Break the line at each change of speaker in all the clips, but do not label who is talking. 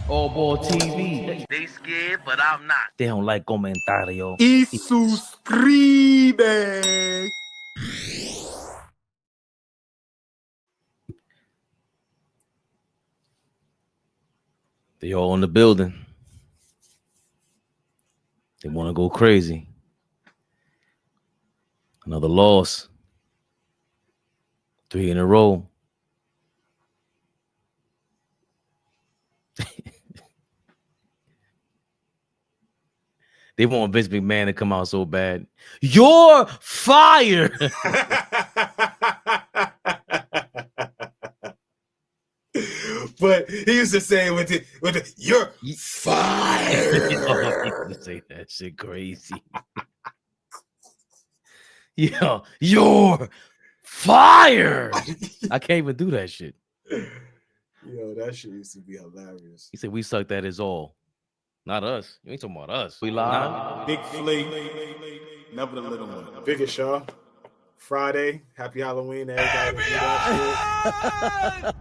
AllBall TV.
They scared, but I'm not.
They don't like comentario.
Y suscribe.
They all in the building. They want to go crazy. Another loss. 3 in a row. They want Vince McMahon to come out so bad. You're fired.
But he used to say with the you're fired.
Yo, say that shit crazy. Yo, you're fired. I can't even do that shit.
Yo, that shit used to be hilarious.
He said we sucked at his all. Not us. You ain't talking about us. We live.
Big Flea, never the little one. Biggest Shaw. Friday. Happy Halloween, everybody. Do that shit.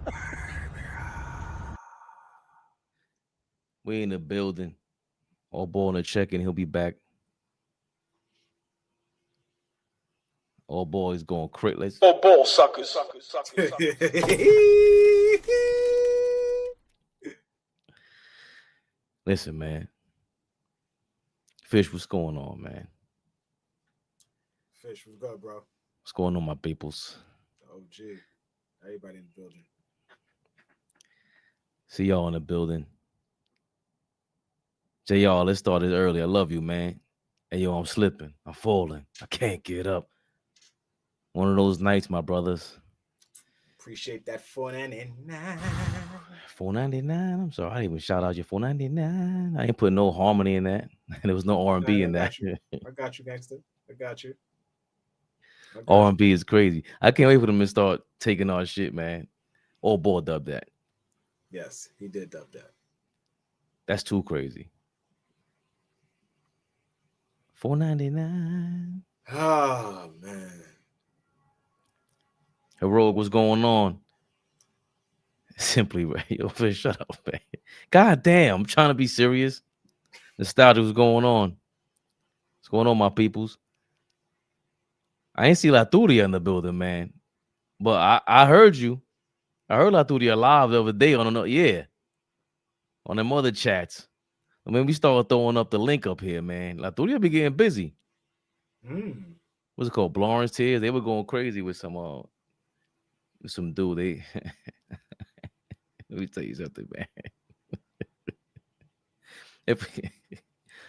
We in the building. AllBall in the check-in. He'll be back. AllBall is going crazy. Let's...
AllBall suckers.
Listen, man. Fish, what's going on, man?
Fish, what's good, bro?
What's going on, my peoples?
OG. Everybody in the building.
See y'all in the building. JR, let's start it early. I love you, man. Hey, yo, I'm slipping. I'm falling. I can't get up. One of those nights, my brothers.
Appreciate that $4.99.
$4.99. I'm sorry, I didn't even shout out your $4.99. I ain't put no harmony in that. There was no R&B in that.
I got you, gangster. I got you.
R&B is crazy. I can't wait for them to start taking our shit, man. AllBall dubbed that.
Yes, he did dub that.
That's too crazy. $4.99.
Oh, man.
Heroic, what's going on? Simply, yo, shut up, man. God damn, I'm trying to be serious. Nostalgia, what's going on? What's going on, my peoples? I ain't see Laturia in the building, man. But I heard you. I heard Laturia live the other day on on them other chats. I mean, we started throwing up the link up here, man. Laturia be getting busy. What's it called? Blawrence Tears. They were going crazy with some dude. They let me tell you something, man.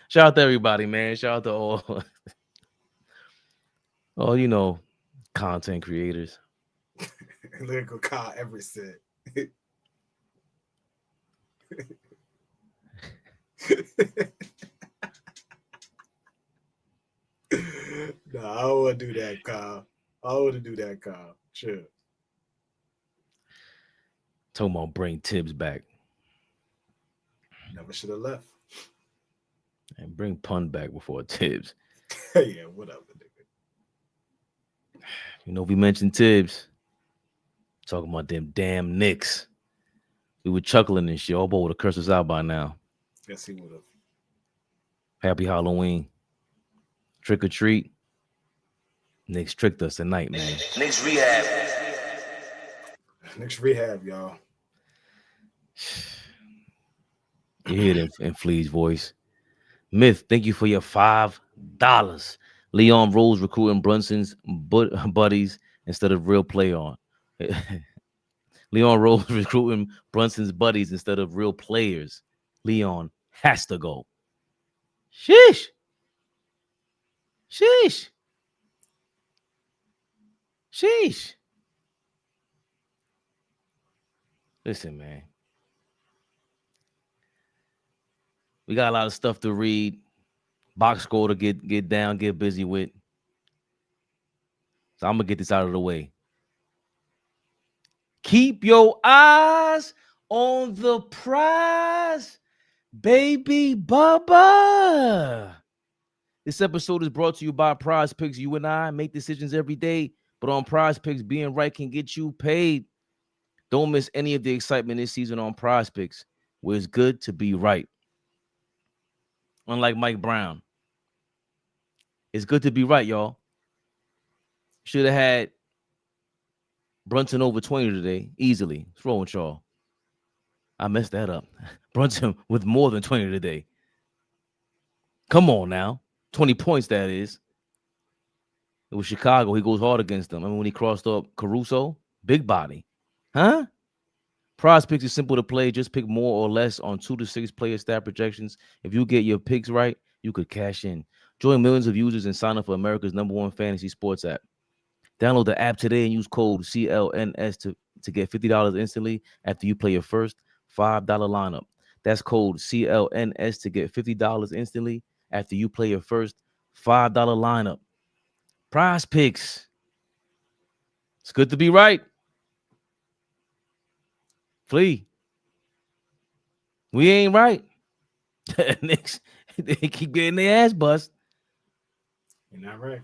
Shout out to everybody, man. Shout out to all content creators.
Lyrical Kyle Everson. No, I don't want to do that, Kyle. I don't want to do that, Kyle. Sure.
Talking about bring Tibbs back.
Never should have left.
And bring Pun back before Tibbs.
Yeah, whatever, nigga.
We mentioned Tibbs. Talking about them damn Knicks. We were chuckling and shit. AllBall would have cursed us out by now.
Yes, he would have.
Happy Halloween. Trick or treat. Knicks tricked us tonight, man.
Knicks Rehab.
Knicks Rehab, y'all.
You hear it in Flea's voice. Myth, thank you for your $5. Leon Rose recruiting Brunson's buddies instead of real play on. Leon Rose recruiting Brunson's buddies instead of real players. Leon has to go. Sheesh. Sheesh. Sheesh. Listen, man. We got a lot of stuff to read. Box score to get down, get busy with. So I'm going to get this out of the way. Keep your eyes on the prize, baby Bubba. This episode is brought to you by Prize Picks. You and I make decisions every day, but on Prize Picks, being right can get you paid. Don't miss any of the excitement this season on Prize Picks. where it's good to be right. Unlike Mike Brown, it's good to be right, y'all. Should have had Brunson over 20 today, easily. What's wrong with y'all? I messed that up. Brunson with more than 20 today. Come on now. 20 points, that is. It was Chicago. He goes hard against them. I mean, when he crossed up Caruso, big body. Huh? Prize picks is simple to play. Just pick more or less on 2 to 6 player stat projections. If you get your picks right, you could cash in. Join millions of users and sign up for America's #1 fantasy sports app. Download the app today and use code CLNS to get $50 instantly after you play your first $5 lineup. That's code CLNS to get $50 instantly after you play your first $5 lineup. Prize picks. It's good to be right. Flea. We ain't right. Knicks, they keep getting their ass bust.
You're not right.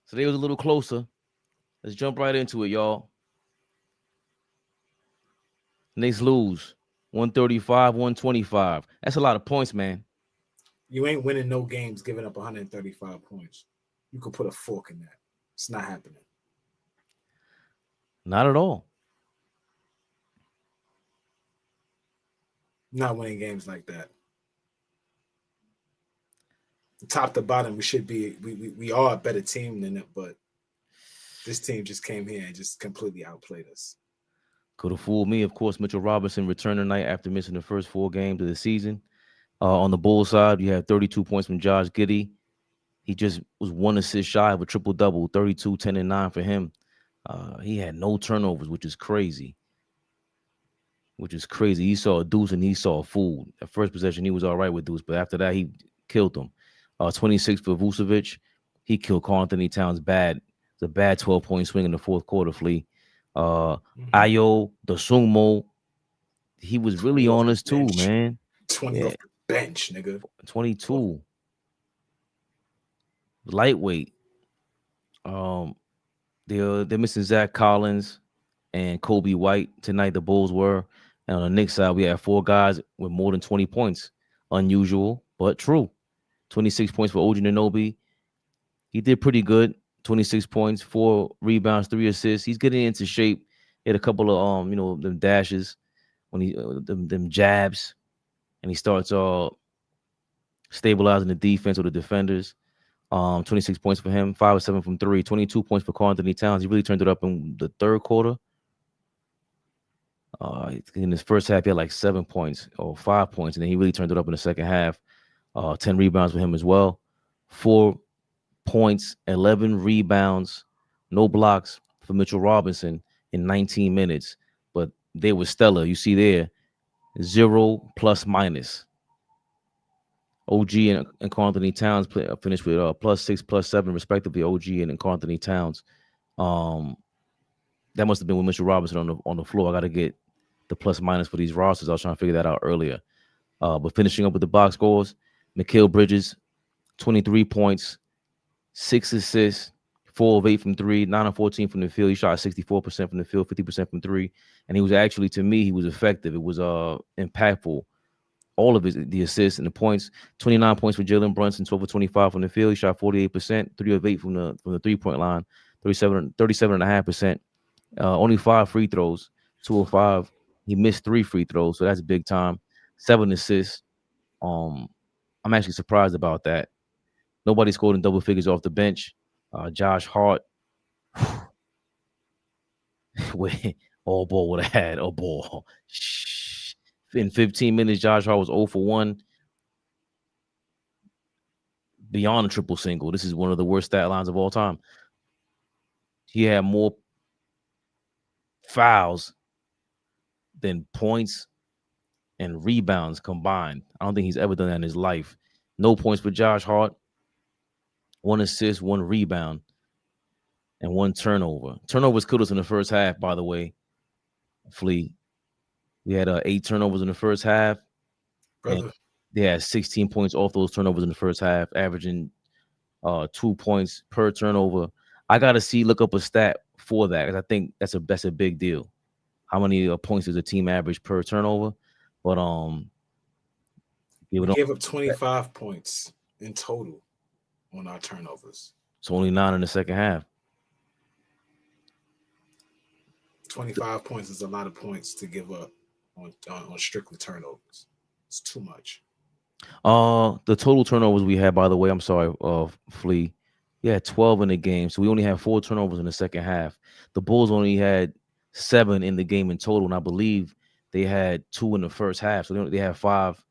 So they was a little closer. Let's jump right into it, y'all. Knicks lose 135, 125. That's a lot of points, man.
You ain't winning no games giving up 135 points. You could put a fork in that. It's not happening.
Not at all.
Not winning games like that. Top to bottom, we should be. We are a better team than it, but this team just came here and just completely outplayed us.
Could have fooled me. Of course, Mitchell Robinson returned tonight after missing the first 4 games of the season. On the Bulls side, you had 32 points from Josh Giddey. He just was 1 assist shy of a triple-double, 32, 10, and 9 for him. He had no turnovers, which is crazy. He saw a Deuce and he saw a fool. At first possession, he was all right with Deuce, but after that, he killed him. 26 for Vucevic. He killed Karl Anthony Towns bad. It's a bad 12-point swing in the fourth quarter, Flea. Ayo, the Sumo, he was really on us too, man.
20 off the bench, nigga.
22. Lightweight. They're missing Zach Collins and Kobe White tonight. The Bulls were. And on the Knicks side, we had 4 guys with more than 20 points. Unusual, but true. 26 points for OG Anunoby. He did pretty good. 26 points, 4 rebounds, 3 assists. He's getting into shape. He had a couple of them dashes when he them jabs, and he starts stabilizing the defense or the defenders. 26 points for him, 5 or 7 from 3, 22 points for Karl Anthony Towns. He really turned it up in the third quarter. In his first half, he had like 7 points or 5 points, and then he really turned it up in the second half. 10 rebounds for him as well. 4 points, 11 rebounds, no blocks for Mitchell Robinson in 19 minutes. But they were stellar. You see there, 0 plus minus. OG and Karl Anthony Towns finished with +6, +7, respectively. OG and Karl Anthony Towns. That must have been with Mitchell Robinson on the floor. I got to get the plus minus for these rosters. I was trying to figure that out earlier. But finishing up with the box scores, Mikal Bridges, 23 points, 6 assists, 4 of 8 from 3, 9 of 14 from the field. He shot 64% from the field, 50% from 3. And he was actually, to me, he was effective. It was impactful. All of the assists and the points. 29 points for Jalen Brunson, 12 of 25 from the field. He shot 48%, 3 of 8 from the 3-point line, 37.5%. Only 5 free throws, 2 of 5. He missed 3 free throws, so that's big time. 7 assists. I'm actually surprised about that. Nobody scored in double figures off the bench. Josh Hart, AllBall would have had a ball. In 15 minutes, Josh Hart was 0 for 1. Beyond a triple single. This is one of the worst stat lines of all time. He had more fouls than points and rebounds combined. I don't think he's ever done that in his life. No points for Josh Hart. 1 assist, 1 rebound, and 1 turnover. Turnovers killed us in the first half, by the way. Flea. We had 8 turnovers in the first half.
Brother.
They had 16 points off those turnovers in the first half, averaging 2 points per turnover. I gotta look up a stat for that because I think that's a big deal. How many points does a team average per turnover? But
We
gave it
gave up 25 points in total on our turnovers.
it's only 9 in the second half.
25 points is a lot of points to give up on strictly turnovers. It's too much.
The total turnovers we had, by the way, I'm sorry, Flea. Yeah, 12 in the game. So we only had 4 turnovers in the second half. The Bulls only had 7 in the game in total, and I believe they had 2 in the first half. So they had 5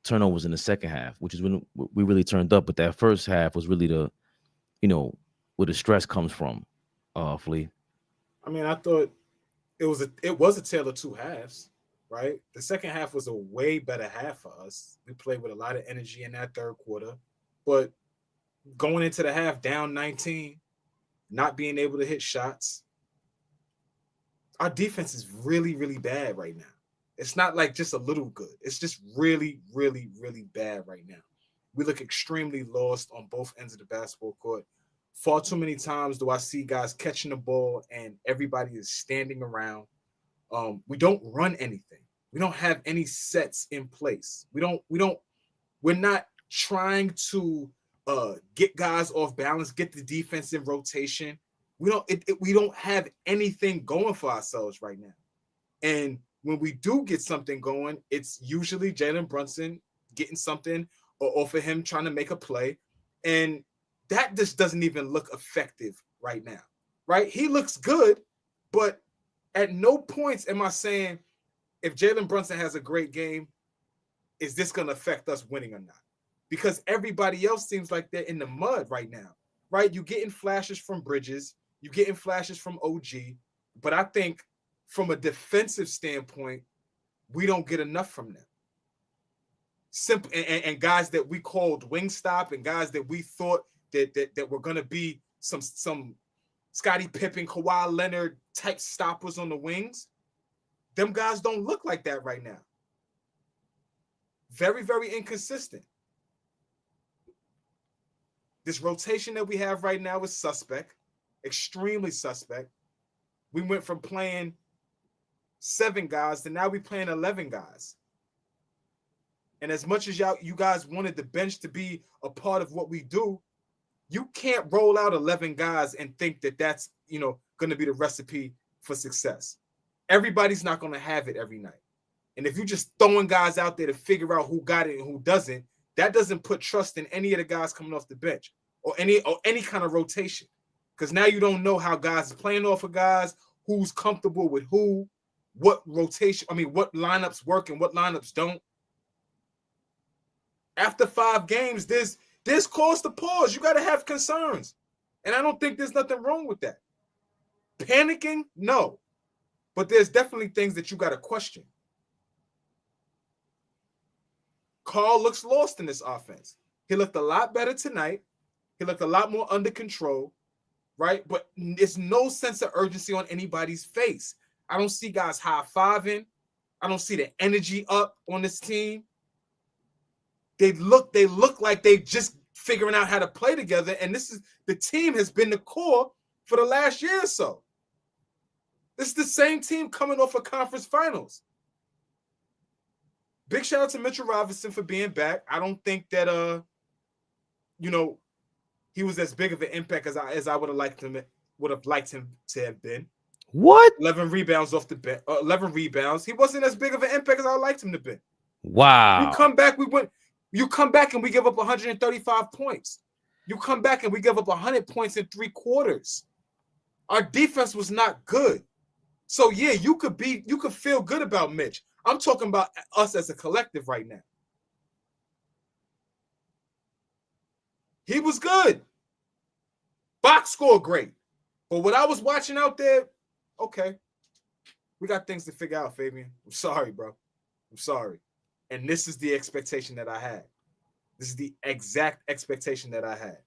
turnovers in the second half, which is when we really turned up. But that first half was really where the stress comes from, Flea.
I mean, I thought it was a tale of two halves, right? The second half was a way better half for us. We played with a lot of energy in that third quarter, but going into the half down 19, not being able to hit shots, our defense is really, really bad right now. It's not like just a little good. It's just really, really, really bad right now. We look extremely lost on both ends of the basketball court. Far too many times do I see guys catching the ball and everybody is standing around. We don't run anything. We don't have any sets in place. We're not trying to get guys off balance, get the defense in rotation. We don't have anything going for ourselves right now. And when we do get something going, it's usually Jalen Brunson getting something or for him trying to make a play. And that just doesn't even look effective right now, right? He looks good, but at no points am I saying if Jalen Brunson has a great game, is this going to affect us winning or not? Because everybody else seems like they're in the mud right now, right? You're getting flashes from Bridges. You're getting flashes from OG. But I think from a defensive standpoint, we don't get enough from them. Simple and guys that we called Wingstop and guys that we thought that were going to be some Scottie Pippen, Kawhi Leonard type stoppers on the wings. Them guys don't look like that right now. Very, very inconsistent. This rotation that we have right now is suspect, extremely suspect. We went from playing 7 guys to now we playing 11 guys. And as much as you guys wanted the bench to be a part of what we do, you can't roll out 11 guys and think that that's, going to be the recipe for success. Everybody's not going to have it every night. And if you're just throwing guys out there to figure out who got it and who doesn't, that doesn't put trust in any of the guys coming off the bench or any kind of rotation. Because now you don't know how guys are playing off of guys, who's comfortable with who, what lineups work and what lineups don't. After 5 games, there's cause to pause. You got to have concerns. And I don't think there's nothing wrong with that. Panicking? No. But there's definitely things that you got to question. Carl looks lost in this offense. He looked a lot better tonight. He looked a lot more under control, right? But there's no sense of urgency on anybody's face. I don't see guys high-fiving. I don't see the energy up on this team. They look like they just figuring out how to play together. And the team has been the core for the last year or so. This is the same team coming off of conference finals. Big shout out to Mitchell Robinson for being back. I don't think that he was as big of an impact as I would have liked him to have been.
What?
11 rebounds off the bench. 11 rebounds. He wasn't as big of an impact as I liked him to be.
Wow.
You come back and we give up 135 points. You come back and we give up 100 points in 3 quarters. Our defense was not good. So yeah, you could feel good about Mitch. I'm talking about us as a collective right now. He was good. Box score great. But what I was watching out there, okay. We got things to figure out, Fabian. I'm sorry, bro. I'm sorry. And this is the expectation that I had. This is the exact expectation that I had.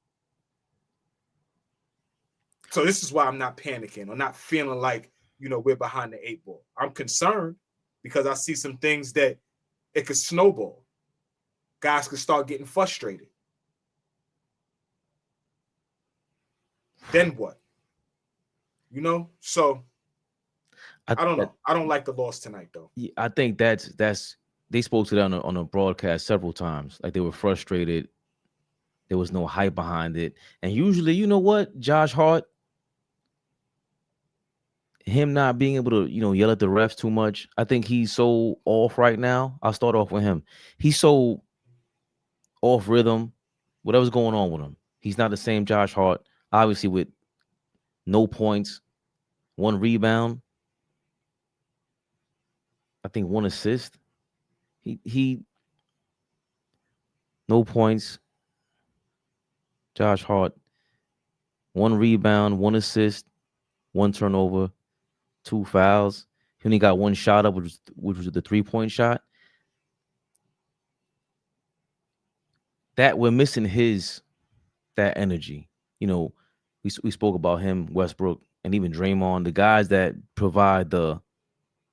So this is why I'm not panicking or not feeling like, we're behind the 8 ball. I'm concerned because I see some things that it could snowball. Guys could start getting frustrated. Then what? So I don't know. I don't like the loss tonight, though.
I think that's they spoke to that on a broadcast several times. Like they were frustrated. There was no hype behind it. And usually, you know what, Josh Hart, him not being able to, yell at the refs too much. I think he's so off right now. I'll start off with him. He's so off rhythm. Whatever's going on with him, he's not the same Josh Hart. Obviously, with no points, 1 rebound, I think 1 assist. He no points. Josh Hart, 1 rebound, 1 assist, 1 turnover, 2 fouls. He only got 1 shot up, which was the 3-point shot. That we're missing that energy. We spoke about him, Westbrook, and even Draymond, the guys that provide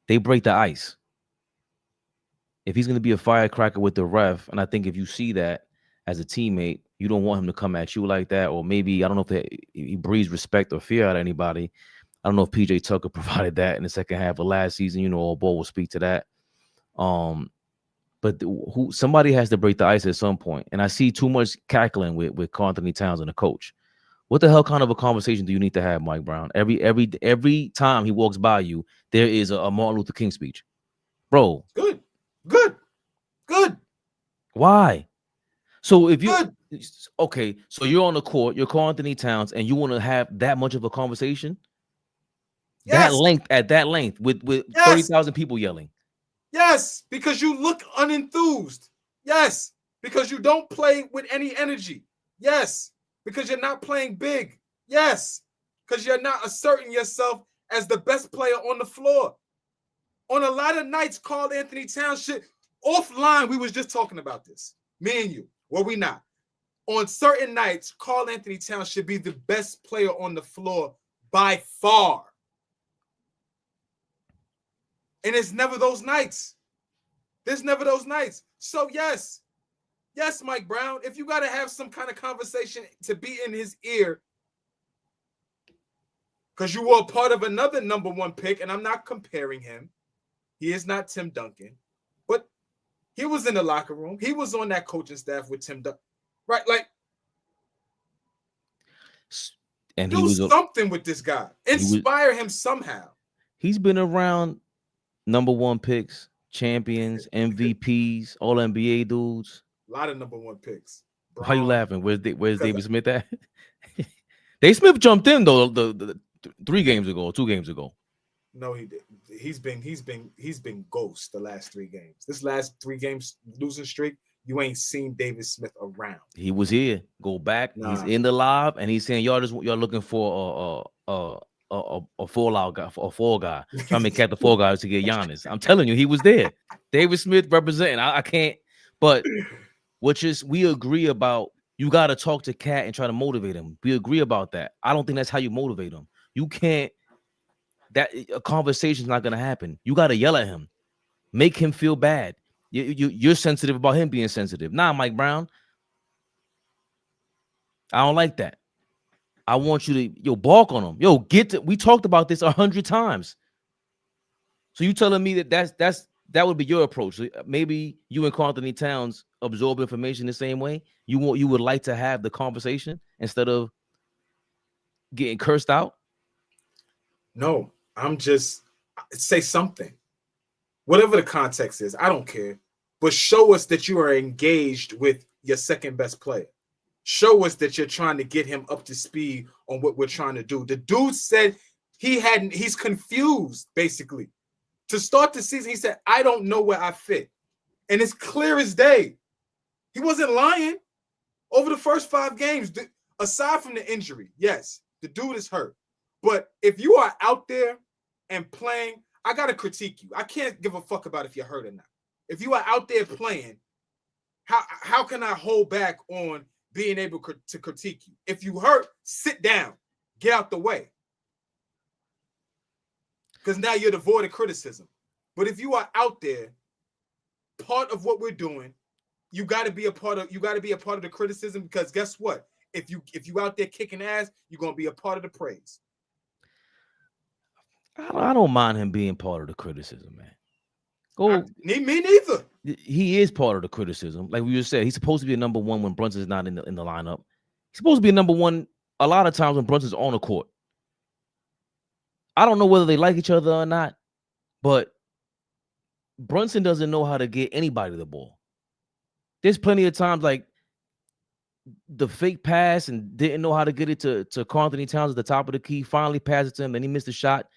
they break the ice. If he's going to be a firecracker with the ref, and I think if you see that as a teammate, you don't want him to come at you like that, or maybe, I don't know if he breathes respect or fear out of anybody. I don't know if PJ Tucker provided that in the second half of last season. AllBall will speak to that. But somebody has to break the ice at some point. And I see too much cackling with Karl Anthony Towns and the coach. What the hell kind of a conversation do you need to have, Mike Brown? Every time he walks by you, there is a Martin Luther King speech. Bro.
Good.
Why? So if you okay, so you're on the court, you're Karl Anthony Towns, and you want to have that much of a conversation? Yes. At that length with 30,000 people yelling.
Yes, because you look unenthused. Yes, because you don't play with any energy. Yes, because you're not playing big. Yes, because you're not asserting yourself as the best player on the floor. On a lot of nights, Karl Anthony Towns should offline. We was just talking about this, me and you. Were we not? On certain nights, Karl Anthony Towns should be the best player on the floor by far. And it's never those nights. There's never those nights. So yes, Mike Brown, if you got to have some kind of conversation to be in his ear, because you were a part of another number 1 pick, and I'm not comparing him. He is not Tim Duncan, but he was in the locker room. He was on that coaching staff with Tim Duncan, right? Like, and do something with this guy. Inspire him somehow.
He's been around number 1 picks, champions, MVPs, all NBA dudes.
A lot of number 1 picks.
Why are you laughing? Where's David Smith at? Dave Smith jumped in though the 3 games ago, 2 games ago.
No, he did. He's been ghost the last 3 games. This last 3 games losing streak, you ain't seen David Smith around.
He was here. Go back. Nah. He's in the live, and he's saying y'all looking for a fall guy, trying to catch the fall guy to get Giannis. I'm telling you, he was there. David Smith representing. I can't. But we agree about. You got to talk to Cat and try to motivate him. We agree about that. I don't think that's how you motivate him. You can't. That a conversation's not gonna happen. You got to yell at him, make him feel bad. You're sensitive about him being sensitive. Nah, Mike Brown. I don't like that. I want you to balk on him. We talked about this 100 times. So you telling me that would be your approach? So maybe you and Karl Anthony Towns absorb information the same way. You would like to have the conversation instead of getting cursed out.
No, I'm just say something. Whatever the context is, I don't care. But show us that you are engaged with your second best player. Show us that you're trying to get him up to speed on what we're trying to do. The dude said he's confused, basically. To start the season, he said, I don't know where I fit. And it's clear as day. He wasn't lying. Over the first 5 games, aside from the injury, yes, the dude is hurt. But if you are out there and playing, I got to critique you. I can't give a fuck about if you're hurt or not. If you are out there playing, how can I hold back on being able to critique you? If you hurt, sit down. Get out the way. Because now you're devoid of criticism. But if you are out there, part of what we're doing, you got to be a part of the criticism, because guess what? If you out there kicking ass, you're going to be a part of the praise.
I don't mind him being part of the criticism, man.
Me neither.
He is part of the criticism. Like we just said, he's supposed to be a number one when Brunson's not in the lineup. He's supposed to be a number one a lot of times when Brunson's on the court. I don't know whether they like each other or not, but Brunson doesn't know how to get anybody the ball. There's plenty of times like the fake pass and didn't know how to get it to Karl-Anthony Towns at the top of the key, finally passed it to him, and he missed a shot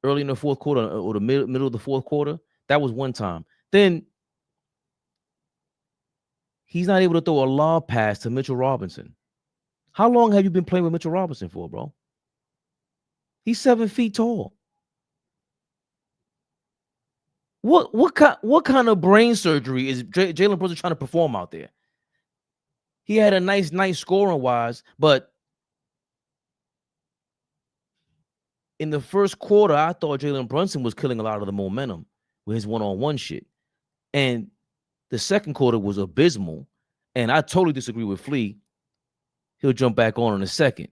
early in the fourth quarter or the middle of the fourth quarter. That was one time. Then he's not able to throw a lob pass to Mitchell Robinson. How long have you been playing with Mitchell Robinson for, bro? He's 7 feet tall. What kind of brain surgery is Jalen Brunson trying to perform out there? He had a nice scoring wise, but in the first quarter, I thought Jalen Brunson was killing a lot of the momentum with his one-on-one shit. And the second quarter was abysmal. And I totally disagree with Flea. He'll jump back on in a second.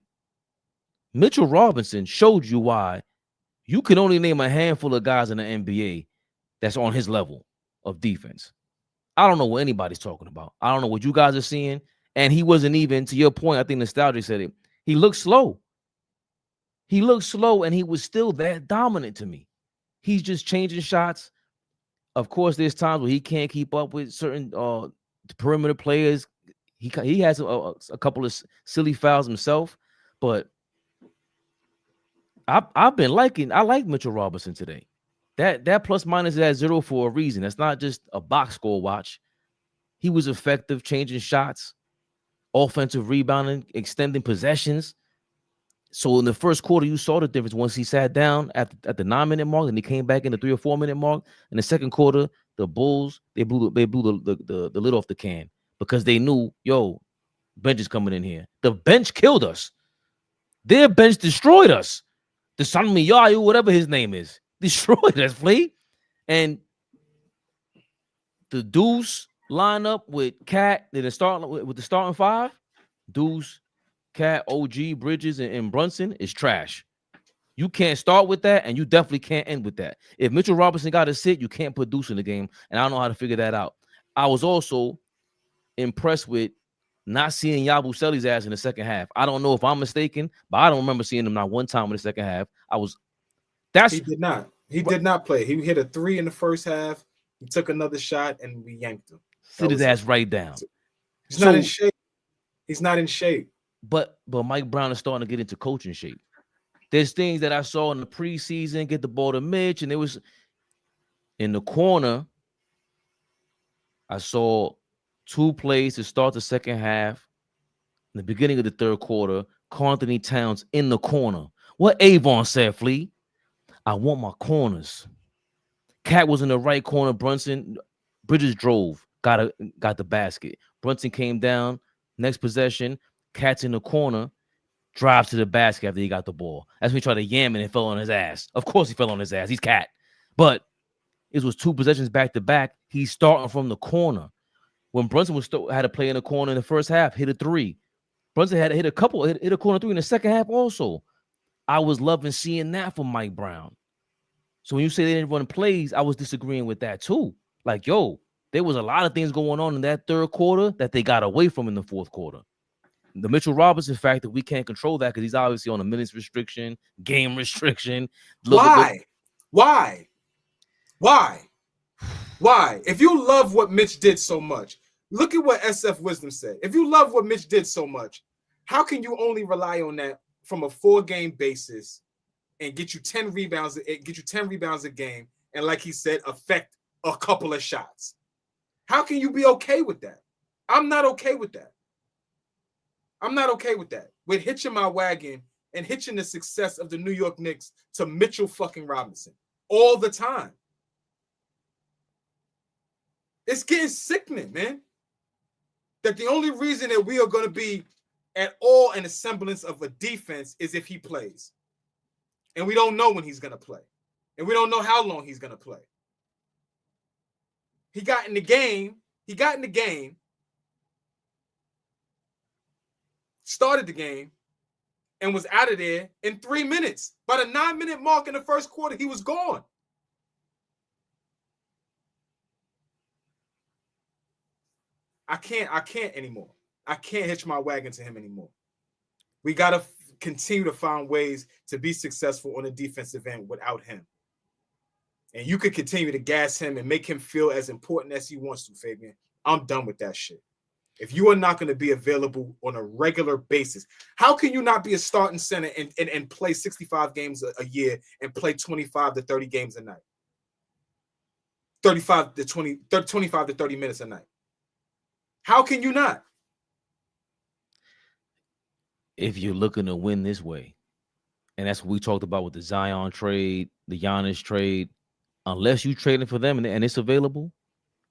Mitchell Robinson showed you why you can only name a handful of guys in the NBA that's on his level of defense. I don't know what anybody's talking about. I don't know what you guys are seeing. And he wasn't even, to your point, I think Nostalgia said it, he looked slow. He looked slow, and he was still that dominant to me. He's just changing shots. Of course, there's times where he can't keep up with certain perimeter players. He has a couple of silly fouls himself, but I like Mitchell Robinson today. That plus minus is at 0 for a reason. That's not just a box score watch. He was effective changing shots, offensive rebounding, extending possessions. So in the first quarter, you saw the difference once he sat down at the 9-minute mark, and he came back in the 3 or 4 minute mark. In the second quarter, the Bulls they blew the lid off the can because they knew, yo, bench is coming in here. The bench killed us. Their bench destroyed us. The San Miyayu, whatever his name is, destroyed us, Flea. And the Deuce lineup with Cat, with the starting five, Deuce, Cat, OG, Bridges, and Brunson is trash. You can't start with that, and you definitely can't end with that. If Mitchell Robinson got to sit, you can't put Deuce in the game, and I don't know how to figure that out. I was also impressed with not seeing Yabusele's ass in the second half. I don't know if I'm mistaken, but I don't remember seeing him not one time in the second half.
He did not. He did not play. He hit a 3 in the first half. He took another shot, and we yanked him.
Sit his ass right down.
He's not in shape. He's not in shape.
But Mike Brown is starting to get into coaching shape. There's things that I saw in the preseason, get the ball to Mitch, and it was in the corner. I saw 2 plays to start the second half. In the beginning of the third quarter, Karl-Anthony Towns in the corner. What Avon said, Flea? I want my corners. Cat was in the right corner. Bridges drove, got the basket. Brunson came down. Next possession, Cat's in the corner, drives to the basket after he got the ball. That's when he tried to yam it and fell on his ass. Of course he fell on his ass. He's Cat. But it was 2 possessions back to back. He's starting from the corner. When Brunson had to play in the corner in the first half, hit a 3. Brunson had to hit a corner 3 in the second half also. I was loving seeing that from Mike Brown. So when you say they didn't run plays, I was disagreeing with that too. Like, yo, there was a lot of things going on in that third quarter that they got away from in the fourth quarter. The Mitchell Robinson factor, we can't control that because he's obviously on a minutes restriction, game restriction.
Why? If you love what Mitch did so much, look at what SF Wisdom said. If you love what Mitch did so much, how can you only rely on that from a 4-game basis and get you 10 rebounds a game, and like he said, affect a couple of shots? How can you be okay with that? I'm not okay with that. With hitching my wagon and hitching the success of the New York Knicks to Mitchell fucking Robinson all the time. It's getting sickening, man. That the only reason that we are going to be at all in a semblance of a defense is if he plays. And we don't know when he's going to play. And we don't know how long he's going to play. He got in the game. Started the game. and was out of there in 3 minutes. By the 9-minute mark in the first quarter, he was gone. I can't anymore. I can't hitch my wagon to him anymore. We got to continue to find ways to be successful on the defensive end without him. And you could continue to gas him and make him feel as important as he wants to, Fabian. I'm done with that shit. If you are not going to be available on a regular basis, how can you not be a starting center and play 65 games a year and play 25 to 30 games a night? 25 to 30 minutes a night. How can you not?
If you're looking to win this way, and that's what we talked about with the Zion trade, the Giannis trade, unless you trading for them and it's available,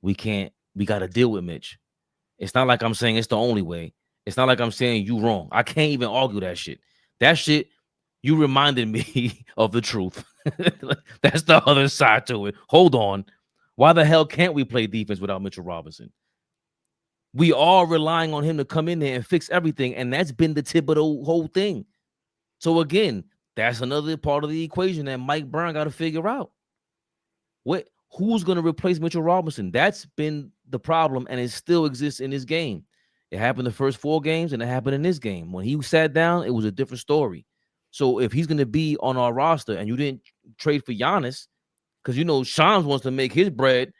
we got to deal with Mitch. It's not like I'm saying it's the only way. It's not like I'm saying you wrong. I can't even argue that shit. That shit, you reminded me of the truth. That's the other side to it. Hold on. Why the hell can't we play defense without Mitchell Robinson? We are relying on him to come in there and fix everything, and that's been the Thibodeau whole thing. So again, that's another part of the equation that Mike Brown got to figure out. Who's going to replace Mitchell Robinson? That's been the problem, and it still exists in this game. It happened the first 4 games, and it happened in this game. When he sat down, it was a different story. So if he's going to be on our roster and you didn't trade for Giannis, because you know Shams wants to make his bread,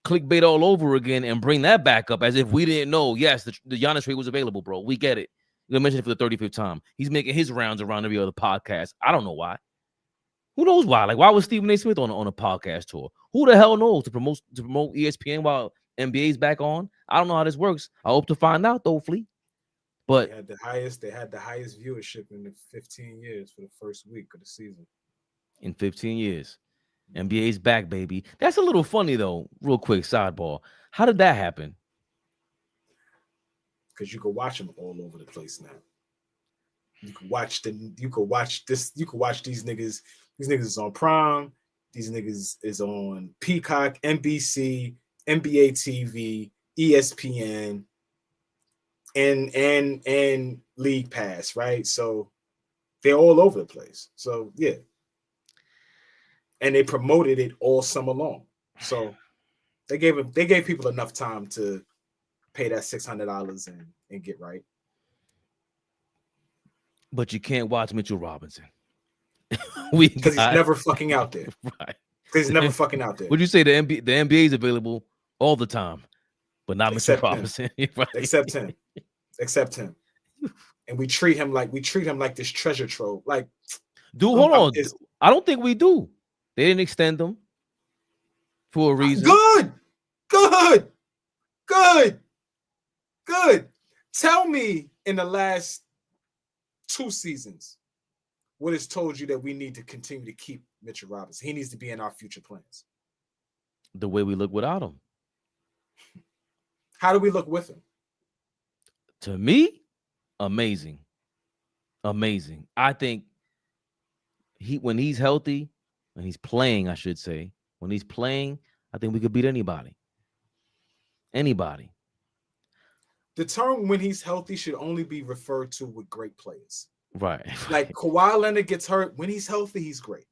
clickbait all over again and bring that back up as if we didn't know. Yes, the Giannis trade was available, bro. We get it. You're going to mention it for the 35th time. He's making his rounds around every other podcast. I don't know why. Who knows why? Like, why was Stephen A. Smith on a podcast tour? Who the hell knows to promote ESPN while NBA's back on? I don't know how this works. I hope to find out, though, Flea. But
they had the highest viewership in the 15 years for the first week of the season.
In 15 years. NBA's back, baby. That's a little funny, though. Real quick sidebar. How did that happen?
Because you can watch them all over the place now. You can watch these niggas. These niggas is on Prime. These niggas is on Peacock, NBC, NBA TV, ESPN, and League Pass, right? So they're all over the place. So yeah. And they promoted it all summer long. So they gave people enough time to pay that $600 and get right.
But you can't watch Mitchell Robinson.
Because he's never fucking out there.
Right.
Because he's never fucking out there.
Would you say the NBA is available all the time, but not Mitchell Robinson? Right.
Except him. And we treat him like this treasure trove. Like,
dude, hold on. I don't think we do. They didn't extend them for a reason.
Good. Tell me in the last 2 seasons what has told you that we need to continue to keep Mitchell Robinson. He needs to be in our future plans.
The way we look without him.
How do we look with him?
To me, amazing. I think when he's healthy, when he's playing, I should say, when he's playing, I think we could beat anybody.
The term "when he's healthy" should only be referred to with great players.
Right.
Like Kawhi Leonard gets hurt. When he's healthy, he's great.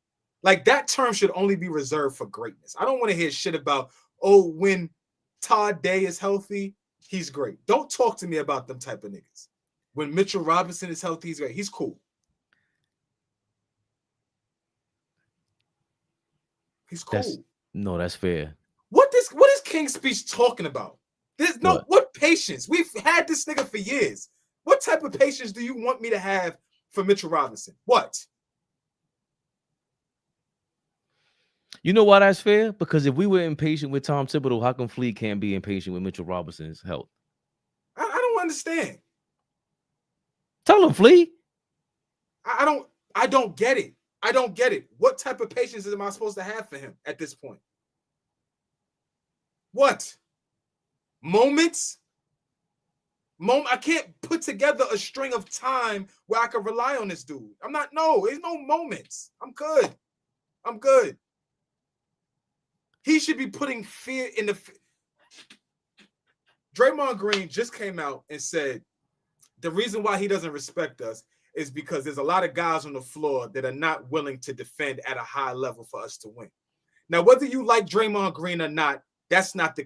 Like that term should only be reserved for greatness. I don't want to hear shit about, when Todd Day is healthy, he's great. Don't talk to me about them type of niggas. When Mitchell Robinson is healthy, he's great. He's cool. He's cool.
That's fair.
What is King Speech talking about? There's what patience? We've had this nigga for years. What type of patience do you want me to have for Mitchell Robinson? What?
You know why that's fair? Because if we were impatient with Tom Thibodeau, how come Flea can't be impatient with Mitchell Robinson's health?
I don't understand.
Tell him, Flea.
I don't get it. I don't get it. What type of patience am I supposed to have for him at this point? What? Moments? I can't put together a string of time where I can rely on this dude. There's no moments. I'm good. He should be putting fear in the... Draymond Green just came out and said the reason why he doesn't respect us is because there's a lot of guys on the floor that are not willing to defend at a high level for us to win. Now, whether you like Draymond Green or not, that's not the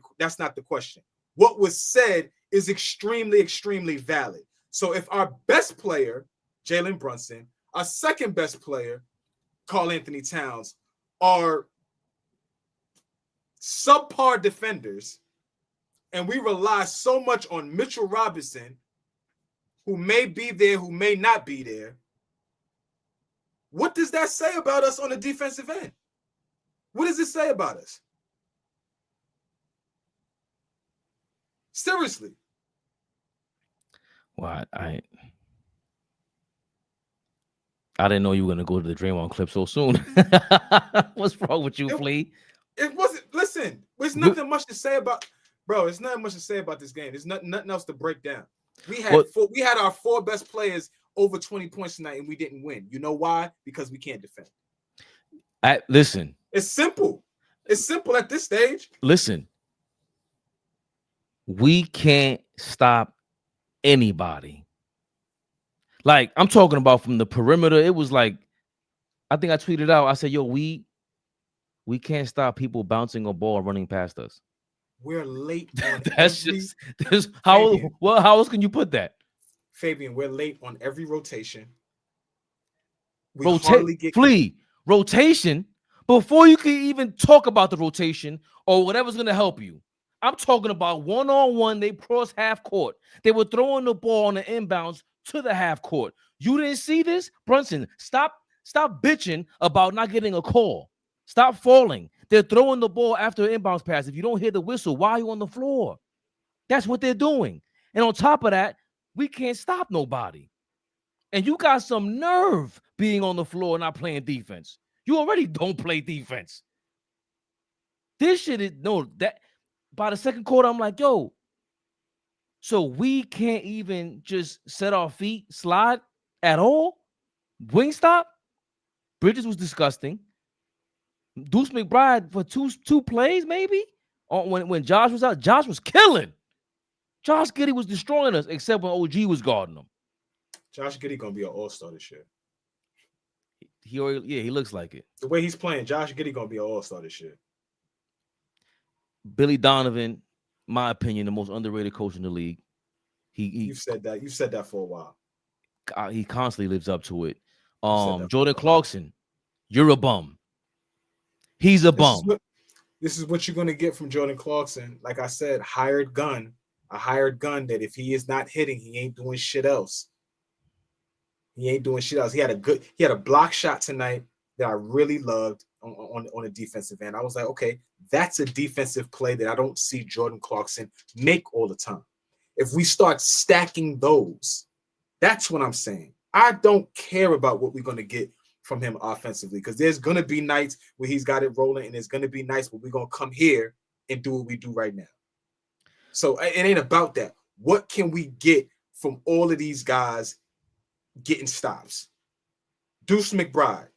question. What was said is extremely, extremely valid. So if our best player, Jalen Brunson, our second best player, Karl-Anthony Towns, are subpar defenders, and we rely so much on Mitchell Robinson, who may be there, who may not be there, what does that say about us on the defensive end? What does it say about us? Seriously.
Well, I didn't know you were going to go to the Draymond clip so soon. What's wrong with you, Flea?
It wasn't. Listen, there's nothing much to say about, bro. There's nothing much to say about this game. There's nothing else to break down. We had our four best players over 20 points tonight, and we didn't win. You know why? Because we can't defend.
Listen.
It's simple. It's simple at this stage.
Listen. We can't stop anybody. Like, I'm talking about from the perimeter. It was like, I think I tweeted out, I said, yo, we can't stop people bouncing a ball running past us.
We're late on
how else can you put that?
Fabian, we're late on every rotation.
Rotation before you can even talk about the rotation or whatever's going to help you. I'm talking about one-on-one. They cross half court. They were throwing the ball on the inbounds to the half court. You didn't see this? Brunson, stop bitching about not getting a call. Stop falling. They're throwing the ball after an inbounds pass. If you don't hear the whistle, why are you on the floor? That's what they're doing. And on top of that, we can't stop nobody. And you got some nerve being on the floor and not playing defense. You already don't play defense. This shit is that by the second quarter, I'm like, yo, so we can't even just set our feet, slide at all? Wing stop? Bridges was disgusting. Deuce McBride for two plays, maybe? When Josh was out, Josh was killing. Josh Giddey was destroying us, except when OG was guarding him.
Josh Giddey gonna be an all-star this year.
He looks like it.
The way he's playing, Josh Giddey gonna be an all-star this year.
Billy Donovan, my opinion, the most underrated coach in the league.
You've said that. You've said that for a while.
He constantly lives up to it. Jordan Clarkson, you're a bum. He's a bum.
This is what you're going to get from Jordan Clarkson. Like I said, a hired gun that if he is not hitting, he ain't doing shit else. He had a block shot tonight that I really loved on a defensive end. I was like, okay, that's a defensive play that I don't see Jordan Clarkson make all the time. If we start stacking those, that's what I'm saying. I don't care about what we're going to get from him offensively, because there's going to be nights where he's got it rolling, and there's going to be nights where we're going to come here and do what we do right now. So it ain't about that. What can we get from all of these guys getting stops? Deuce McBride,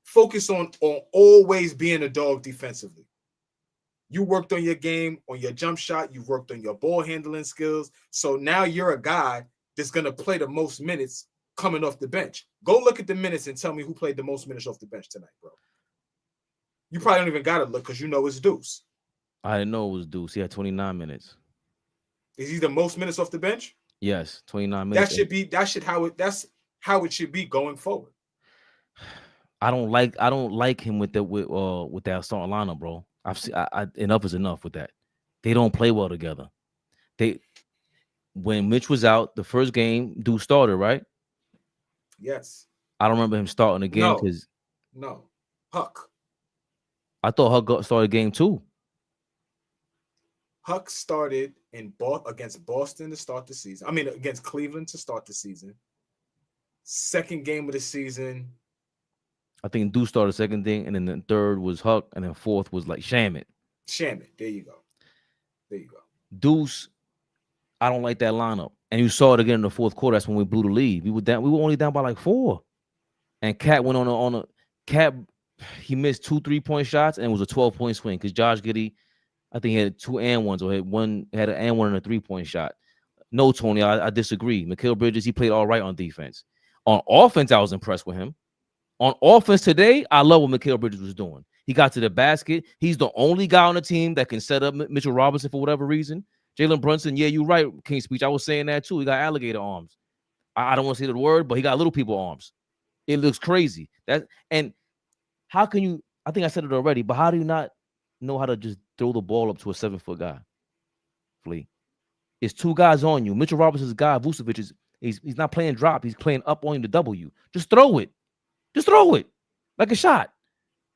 focus on always being a dog defensively. You worked on your game, on your jump shot. You worked on your ball handling skills. So now you're a guy that's going to play the most minutes coming off the bench. Go look at the minutes and tell me who played the most minutes off the bench tonight, bro. You probably don't even got to look because you know it's Deuce.
I didn't know it was Deuce. He had 29 minutes.
Is he the most minutes off the bench?
Yes, 29 minutes.
That's how it should be going forward.
I don't like him with that starting lineup, bro. Enough is enough with that. They don't play well together. When Mitch was out, the first game, Deuce started, right?
Yes.
I don't remember him starting again because
Huck.
I thought Huck started game 2.
Huck started against Boston to start the season. I mean, against Cleveland to start the season. Second game of the season,
I think Deuce started second thing, and then the third was Huck, and then fourth was like Shamit.
There you go.
Deuce, I don't like that lineup. And you saw it again in the fourth quarter. That's when we blew the lead. We were only down by like 4. And Cat went on a Cat. He missed 2 3-point shots, and it was a 12-point swing because Josh Giddey, I think he had 2 and 1s, or had an and 1 and a 3-point shot. No, Tony, I disagree. Mikal Bridges, he played all right on defense. On offense, I was impressed with him. On offense today, I love what Mikal Bridges was doing. He got to the basket. He's the only guy on the team that can set up Mitchell Robinson for whatever reason. Jalen Brunson, yeah, you're right, King Speech. I was saying that too. He got alligator arms. I don't want to say the word, but he got little people arms. It looks crazy. And how can you? I think I said it already, but how do you not know how to just throw the ball up to a 7-foot guy? Flea. It's two guys on you. Mitchell Robinson's guy, Vucevic, he's not playing drop. He's playing up on you to double you. Just throw it. Just throw it like a shot.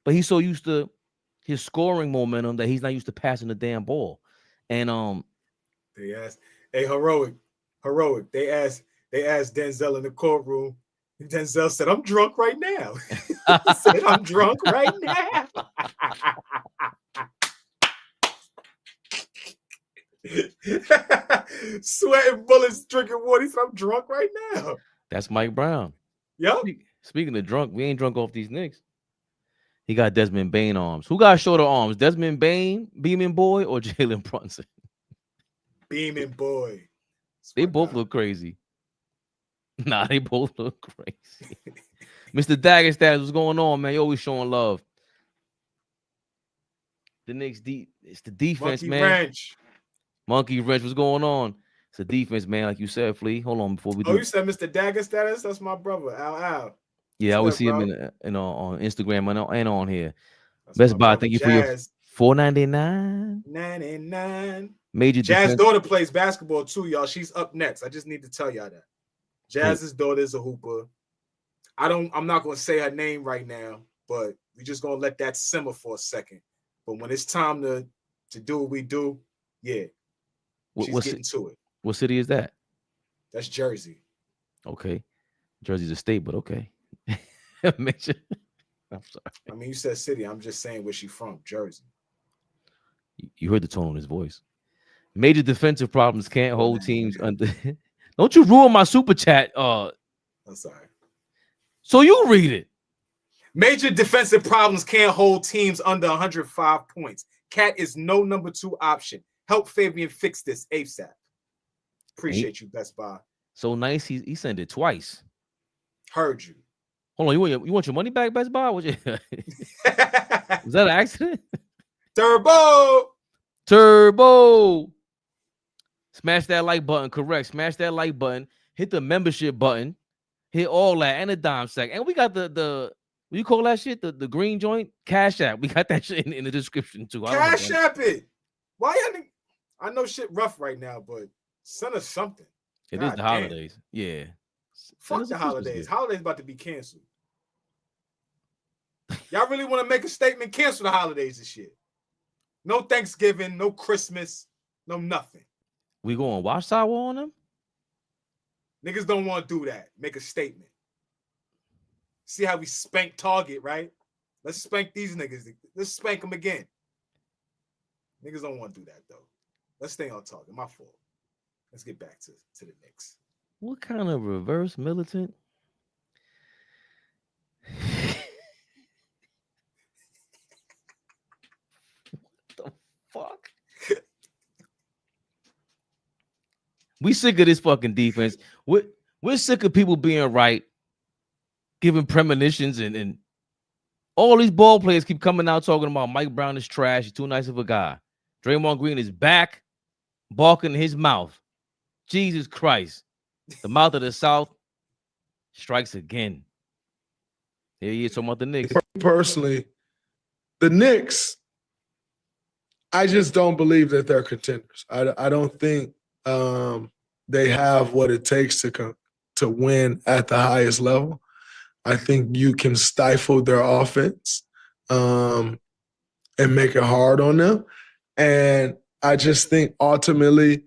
But he's so used to his scoring momentum that he's not used to passing the damn ball. And
they asked, hey, heroic. They asked Denzel in the courtroom. Denzel said, "I'm drunk right now." He said, "I'm drunk right now." Sweating bullets, drinking water. He said, "I'm drunk right now."
That's Mike Brown.
Yep.
Speaking of drunk, we ain't drunk off these Knicks. He got Desmond Bane arms. Who got shorter arms? Desmond Bane, Beaming Boy, or Jalen Brunson?
Beaming Boy.
They both look crazy. Nah, they both look crazy. Mr. Dagger Status, what's going on, man? You always showing love. The Knicks, it's the defense,
Monkey
man.
Wrench.
Monkey Wrench, what's going on? It's the defense, man, like you said, Flea. Hold on before we do.
Oh, you said Mr. Dagger Status? That's my brother, Al.
Yeah, I always see him on Instagram and on here.
That's
Best Buy, thank you for your $4.99.
99.
Major
Jazz
defense.
daughter plays basketball too, y'all. She's up next. I just need to tell y'all that. Jazz's daughter is a hooper. I'm not gonna say her name right now, but we're just gonna let that simmer for a second. But when it's time to do what we do, yeah. She's getting to it.
What city is that?
That's Jersey.
Okay. Jersey's a state, but okay. Make sure. I'm sorry.
I mean, you said city. I'm just saying where she's from, Jersey.
You heard the tone in his voice. Major defensive problems can't hold teams under. Don't you ruin my super chat.
I'm sorry.
So you read it.
Major defensive problems can't hold teams under 105 points. Cat is no number 2 option. Help Fabian fix this ASAP. Appreciate you, Best Buy.
So nice. He sent it twice.
Heard you.
Hold on. You want your money back, Best Buy? Was that an accident? Turbo. Smash that like button. Correct. Smash that like button. Hit the membership button. Hit all that and a dime sack. And we got the what you call that shit? The green joint? Cash App. We got that shit in the description too.
Cash App it. Why y'all? I know shit rough right now, but send us something.
It is the holidays. Yeah.
Fuck the holidays. Holidays about to be canceled. Y'all really want to make a statement? Cancel the holidays and shit. No Thanksgiving, no Christmas, no nothing.
We going Watchtower on them?
Niggas don't want to do that. Make a statement. See how we spank Target, right? Let's spank these niggas. Let's spank them again. Niggas don't want to do that, though. Let's stay on Target. My fault. Let's get back to the Knicks.
What kind of reverse militant? What the fuck? We sick of this fucking defense. We're sick of people being right, giving premonitions, and all these ball players keep coming out talking about Mike Brown is trash. He's too nice of a guy. Draymond Green is back, barking in his mouth. Jesus Christ. The mouth of the South strikes again. Here he is talking about the Knicks.
Personally, the Knicks, I just don't believe that they're contenders. I don't think they have what it takes to win at the highest level. I think you can stifle their offense and make it hard on them. And I just think ultimately,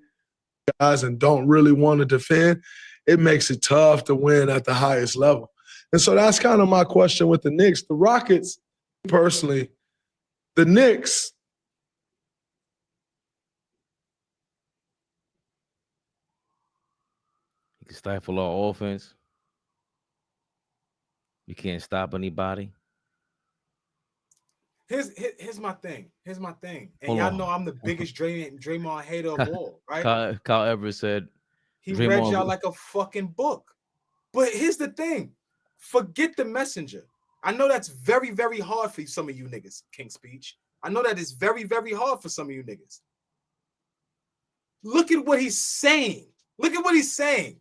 guys, and don't really want to defend, it makes it tough to win at the highest level. And so that's kind of my question with the Knicks. The Rockets, personally, the Knicks,
You can stifle our offense. You can't stop anybody.
Here's my thing. And
Hold
y'all
on.
know I'm the biggest Draymond hater of all, right?
Kyle Everett said,
He
Draymond
read y'all like a fucking book. But here's the thing. Forget the messenger. I know that's very, very hard for some of you niggas, King Speech. I know that is very, very hard for some of you niggas. Look at what he's saying. Look at what he's saying.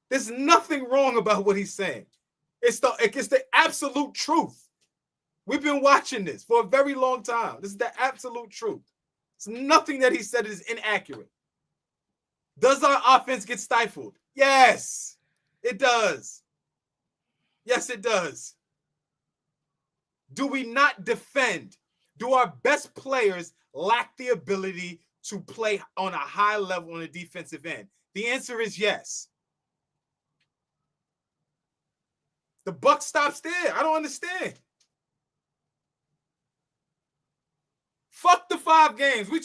There's nothing wrong about what he's saying. It's the absolute truth. We've been watching this for a very long time. This is the absolute truth. It's nothing that he said is inaccurate. Does our offense get stifled? Yes, it does. Yes, it does. Do we not defend? Do our best players lack the ability to play on a high level on the defensive end? The answer is yes. The buck stops there. I don't understand. Fuck the 5 games. We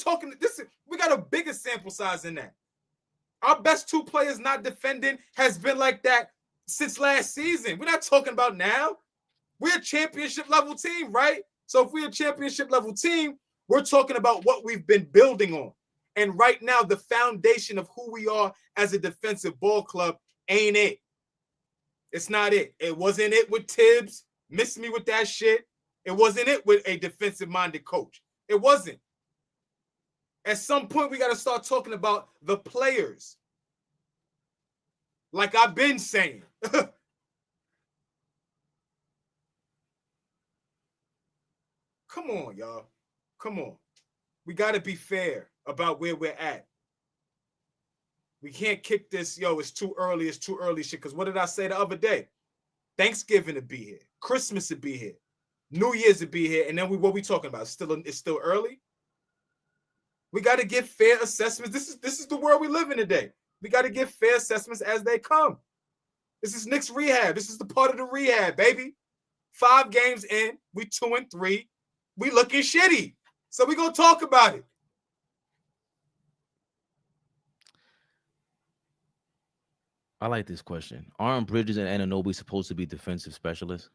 got a bigger sample size than that. Our best 2 players not defending has been like that since last season. We're not talking about now. We're a championship level team, right? So if we're a championship level team, we're talking about what we've been building on. And right now, the foundation of who we are as a defensive ball club ain't it. It's not it. It wasn't it with Tibbs. Miss me with that shit. It wasn't it with a defensive-minded coach. It wasn't. At some point, we got to start talking about the players. Like I've been saying. Come on, y'all. Come on. We got to be fair about where we're at. We can't kick this, it's too early shit. Because what did I say the other day? Thanksgiving to be here. Christmas to be here. New Year's to be here. And then what we talking about? It's still early? We got to give fair assessments. This is the world we live in today. We got to give fair assessments as they come. This is Knicks rehab. This is the part of the rehab, baby. 5 games in, we 2-3. We looking shitty. So we gonna talk about it.
I like this question. Aren't Bridges and Anunoby supposed to be defensive specialists?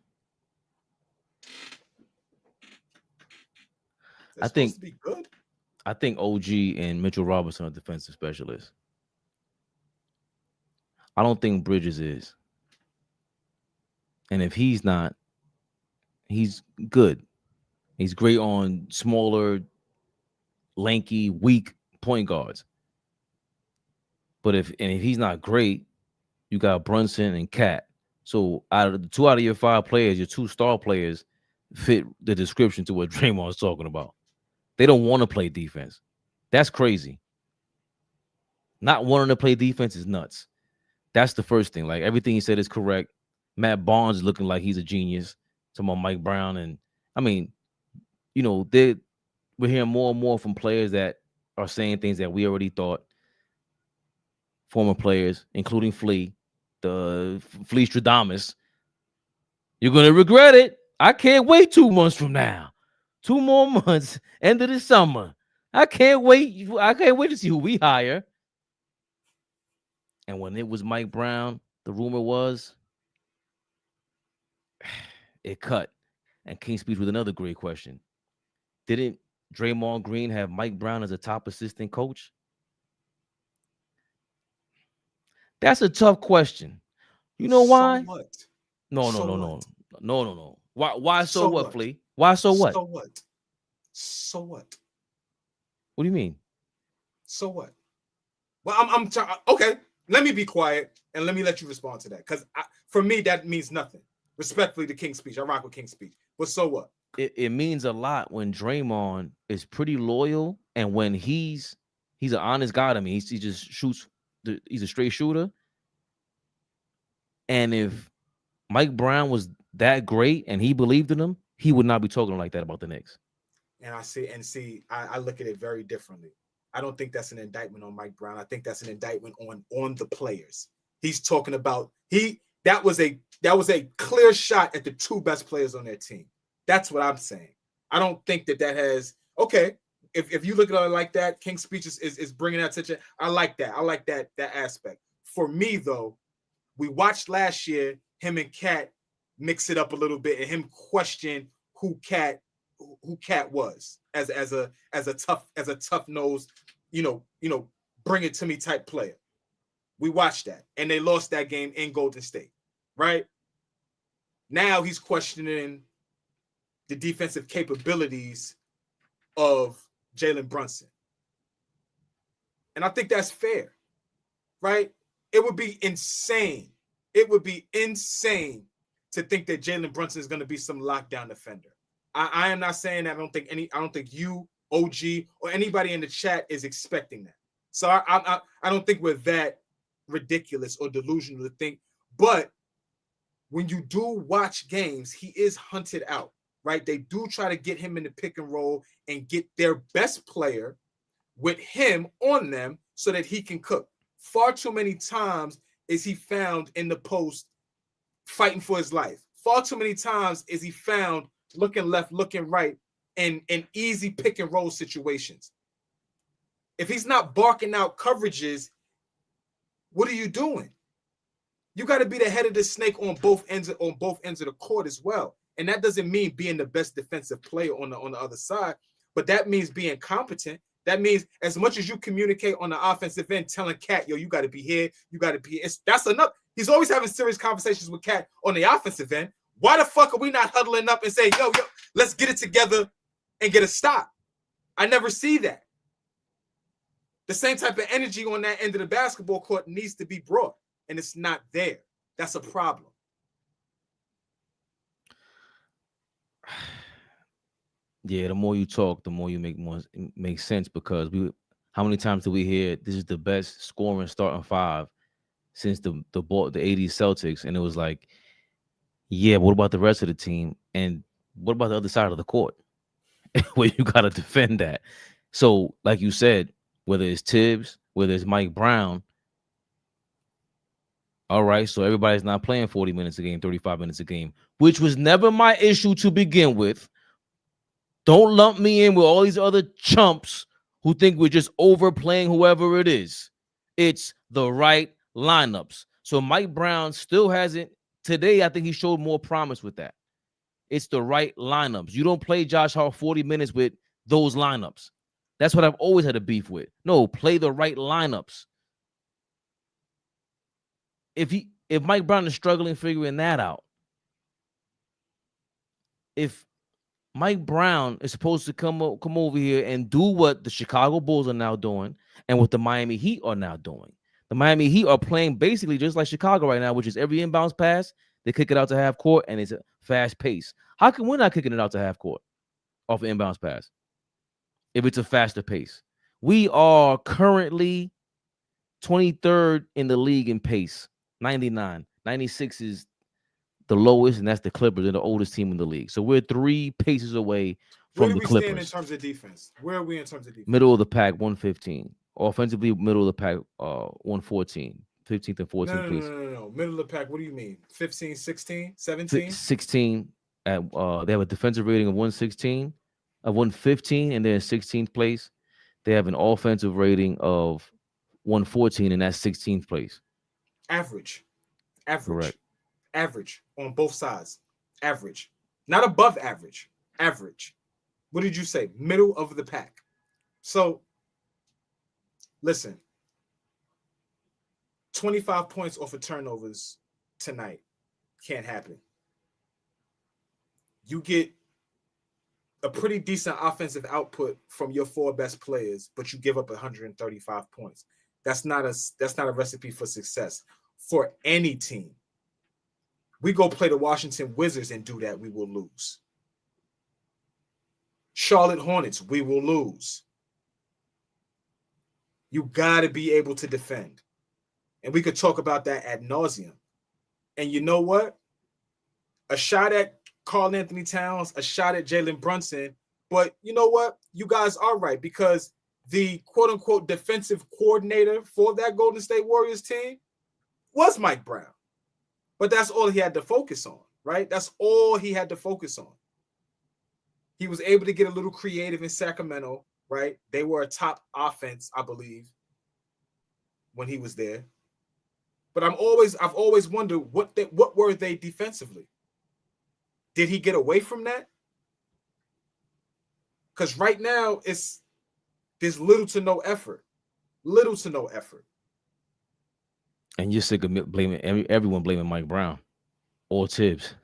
They're supposed to be good.
I think OG and Mitchell Robinson are defensive specialists. I don't think Bridges is. And if he's not, he's good. He's great on smaller, lanky, weak point guards. But if he's not great, you got Brunson and Cat. So out of the 2 out of your 5 players, your 2 star players fit the description to what Draymond's talking about. They don't want to play defense. That's crazy. Not wanting to play defense is nuts. That's the first thing. Like, everything he said is correct. Matt Barnes is looking like he's a genius. Talking about Mike Brown. And, I mean, we're hearing more and more from players that are saying things that we already thought. Former players, including Flea, the Flea Stradamus. You're going to regret it. I can't wait 2 months from now. 2 more months, end of the summer. I can't wait. I can't wait to see who we hire. And when it was Mike Brown, the rumor was it cut. And King speaks with another great question. Didn't Draymond Green have Mike Brown as a top assistant coach? That's a tough question. You know why?
So what?
No. Why so what, Flea? Why so what?
So what? So what?
What do you mean?
So what? Well, I'm okay. Let me be quiet and let me let you respond to that. Because for me, that means nothing. Respectfully to King's Speech. I rock with King's Speech. But so what?
It means a lot when Draymond is pretty loyal and when he's an honest guy to me. He just shoots. He's a straight shooter. And if Mike Brown was that great and he believed in him, he would not be talking like that about the Knicks.
And I look at it very differently. I don't think that's an indictment on Mike Brown. I think that's an indictment on the players. He's talking about that was a clear shot at the 2 best players on their team. That's what I'm saying. I don't think that has okay. If you look at it like that, King's Speech is bringing that attention. I like that. I like that aspect. For me, though, we watched last year him and Cat mix it up a little bit and him question who Cat was as a tough nosed, bring it to me type player. We watched that, and they lost that game in Golden State, right? Now he's questioning the defensive capabilities of Jalen Brunson. And I think that's fair, right? It would be insane. It would be insane to think that Jalen Brunson is going to be some lockdown defender. I am not saying that. I don't think you, OG, or anybody in the chat is expecting that. So I don't think we're that ridiculous or delusional to think. But when you do watch games, he is hunted out, right? They do try to get him in the pick and roll and get their best player with him on them so that he can cook. Far too many times is he found in the post fighting for his life. Far too many times is he found looking left, looking right in easy pick and roll situations. If he's not barking out coverages, what are you doing? You got to be the head of the snake on both ends of the court as well. And that doesn't mean being the best defensive player on the other side, but that means being competent. That means as much as you communicate on the offensive end, telling Cat, yo, you got to be here, you got to be here. That's enough. He's always having serious conversations with Cat on the offensive end. Why the fuck are we not huddling up and saying, yo, let's get it together and get a stop? I never see that. The same type of energy on that end of the basketball court needs to be brought, and it's not there. That's a problem.
Yeah, the more you talk, the more you make sense, because how many times do we hear this is the best scoring starting five since the 80s Celtics, and it was like, yeah, what about the rest of the team, and what about the other side of the court where you got to defend that? So, like you said, whether it's Tibbs, whether it's Mike Brown, all right, so everybody's not playing 40 minutes a game, 35 minutes a game, which was never my issue to begin with. Don't lump me in with all these other chumps who think we're just overplaying whoever it is. It's the right lineups. So Mike Brown still hasn't. Today, I think he showed more promise with that. It's the right lineups. You don't play Josh Hart 40 minutes with those lineups. That's what I've always had a beef with. No, play the right lineups. If Mike Brown is struggling figuring that out, if Mike Brown is supposed to come over here and do what the Chicago Bulls are now doing and what the Miami Heat are now doing. The Miami Heat are playing basically just like Chicago right now, which is every inbounds pass, they kick it out to half court, and it's a fast pace. How come we're not kicking it out to half court off an inbounds pass if it's a faster pace? We are currently 23rd in the league in pace, 99. 96 is the lowest, and that's the Clippers. They're the oldest team in the league. So we're 3 paces away from the Clippers.
Where do we stand in terms of defense? Where are we in terms of defense?
Middle of the pack, 115. Offensively, middle of the pack, 114. 15th and 14th place.
No. Middle of the pack, what do you mean? 15, 16, 17?
16. They have a defensive rating of 116, of 115, and they're in 16th place. They have an offensive rating of 114, and that's 16th place.
Average.
Correct.
Average on both sides. Average. Not above average. Average. What did you say? Middle of the pack. So, listen. 25 points off of turnovers tonight can't happen. You get a pretty decent offensive output from your 4 best players, but you give up 135 points. That's not a recipe for success for any team. We go play the Washington Wizards and do that, we will lose. Charlotte Hornets, we will lose. You got to be able to defend. And we could talk about that ad nauseum. And you know what? A shot at Karl Anthony Towns, a shot at Jalen Brunson. But you know what? You guys are right, because the quote-unquote defensive coordinator for that Golden State Warriors team was Mike Brown. But that's all he had to focus on, right? That's all he had to focus on. He was able to get a little creative in Sacramento, right? They were a top offense, I believe, when he was there. But I've always wondered what were they defensively? Did he get away from that? Because right now there's little to no effort. Little to no effort.
And you're sick of blaming everyone blaming Mike Brown or Tibbs.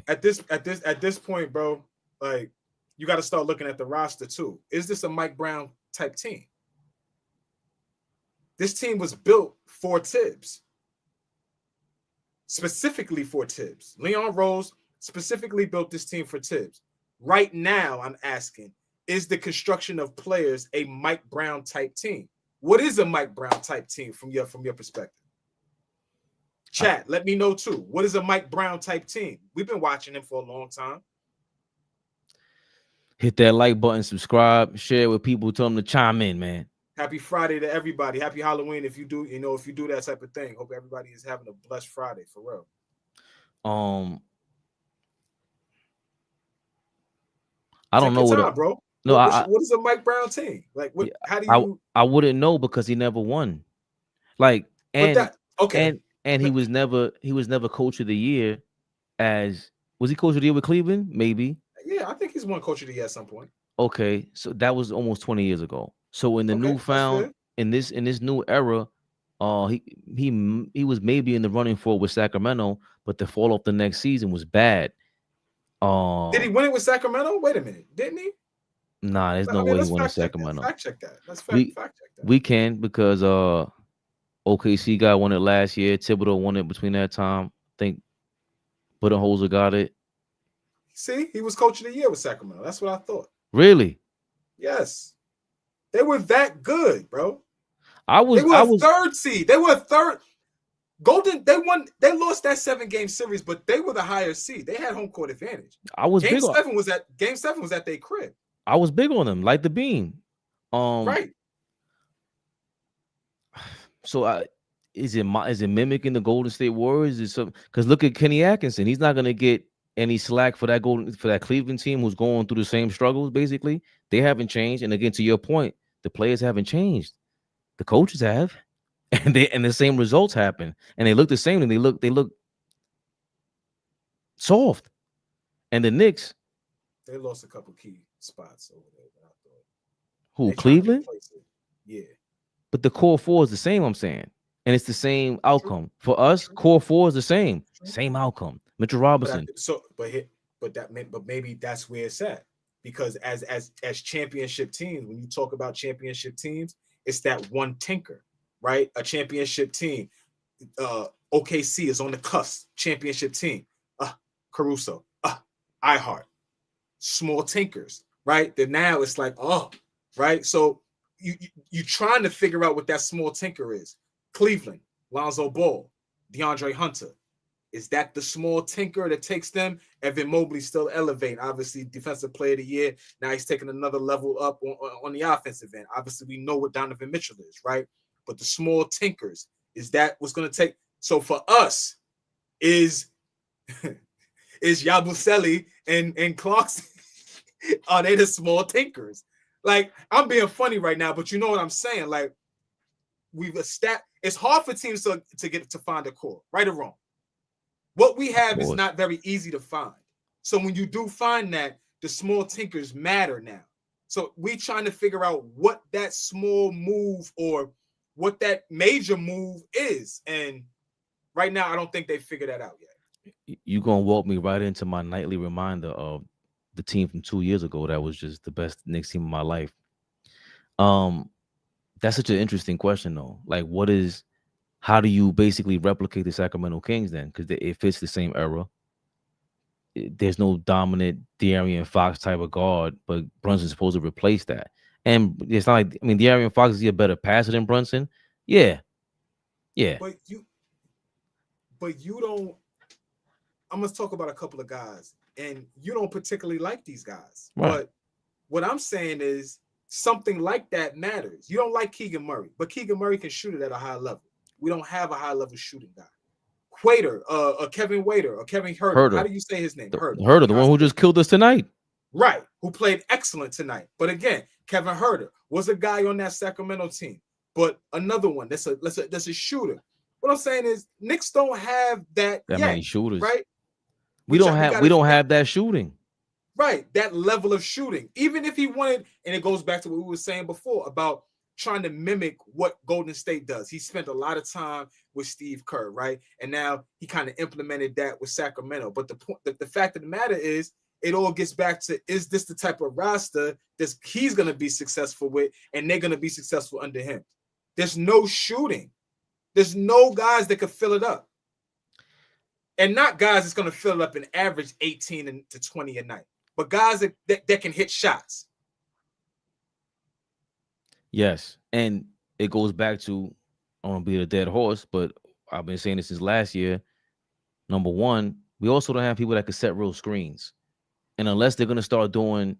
At this point, bro, like you got to start looking at the roster too. Is this a Mike Brown type team? This team was built for Tibbs, specifically for Tibbs. Leon Rose specifically built this team for Tibbs. Right now, I'm asking, is the construction of players a Mike Brown type team? What is a Mike Brown type team from your perspective? Chat, let me know too. What is a Mike Brown type team? We've been watching him for a long time.
Hit that like button, subscribe, share with people, tell them to chime in, man.
Happy Friday to everybody. Happy Halloween if you do that type of thing. Hope everybody is having a blessed Friday for real.
I don't know what,
bro.
No,
what is a Mike Brown team? Like, what? How do you?
I wouldn't know because he never won. Like, and he was never coach of the year. Was he coach of the year with Cleveland? Maybe.
Yeah, I think he's won coach of the year at some point.
Okay, so that was almost 20 years ago. So in the in this new era, he was maybe in the running for with Sacramento, but the fall off the next season was bad.
Did he win it with Sacramento? Wait a minute, didn't he?
Nah, there's no way he won in Sacramento.
Fact check that. Let's fact check that.
We can because OKC guy won it last year. Thibodeau won it between that time. I think Budenholzer got it.
See, he was coach of the year with Sacramento. That's what I thought.
Really?
Yes. They were that good, bro.
They
were third seed. They were third. Golden, they lost that 7-game series, but they were the higher seed. They had home court advantage. Game 7 was at their crib.
I was big on them, like the beam.
Right.
So is it mimicking the Golden State Warriors? Is some because look at Kenny Atkinson. He's not gonna get any slack for that Cleveland team who's going through the same struggles. Basically, they haven't changed. And again, to your point, the players haven't changed. The coaches have, and the same results happen, and they look the same, and they look soft. And the Knicks,
they lost a couple key spots over there. I thought.
Who, Cleveland?
Yeah.
But the core four is the same, I'm saying. And it's the same outcome. For us, core four is the same. Same outcome. Mitchell Robinson.
But maybe that's where it's at. Because as championship teams, when you talk about championship teams, it's that one tinker, right? A championship team. OKC is on the cusp. Championship team. Caruso. iHeart. Small tinkers, right? Then now it's like, right? So you trying to figure out what that small tinker is. Cleveland, Lonzo Ball, DeAndre Hunter. Is that the small tinker that takes them? Evan Mobley still elevating, obviously defensive player of the year. Now he's taking another level up on the offensive end. Obviously, we know what Donovan Mitchell is, right? But the small tinkers, is that what's going to take? So for us, is Yabusele and Clarkson, are they the small tinkers? Like, I'm being funny right now, but you know what I'm saying? Like, it's hard for teams to find a core, right or wrong. What we have is not very easy to find. So when you do find that, the small tinkers matter now. So we trying to figure out what that small move or what that major move is. And right now, I don't think they figured that out yet.
You're going to walk me right into my nightly reminder of the team from 2 years ago that was just the best Knicks team of my life. That's such an interesting question, though. Like, how do you basically replicate the Sacramento Kings then? Because it fits the same era. There's no dominant De'Aaron Fox type of guard, but Brunson's supposed to replace that. And it's not like, De'Aaron Fox is a better passer than Brunson. Yeah.
But you don't. I'm going to talk about a couple of guys, and you don't particularly like these guys. Right. But what I'm saying is something like that matters. You don't like Keegan Murray, but Keegan Murray can shoot it at a high level. We don't have a high-level shooting guy. Kevin Waiter, or Kevin Herter. How do you say his name?
Herter, the one who just killed us tonight.
Right, who played excellent tonight. But again, Kevin Herter was a guy on that Sacramento team. But another one, that's a shooter. What I'm saying is, Knicks don't have that
many shooters,
right?
We don't have that shooting.
Right, that level of shooting. Even if he wanted, and it goes back to what we were saying before about trying to mimic what Golden State does. He spent a lot of time with Steve Kerr, right? And now he kind of implemented that with Sacramento. But the fact of the matter is, it all gets back to, is this the type of roster that he's going to be successful with, and they're going to be successful under him? There's no shooting. There's no guys that could fill it up. And not guys that's going to fill it up and average 18 to 20 a night, but guys that can hit shots.
Yes, and it goes back to, I don't want to be a dead horse, but I've been saying this since last year. Number one, we also don't have people that can set real screens. And unless they're going to start doing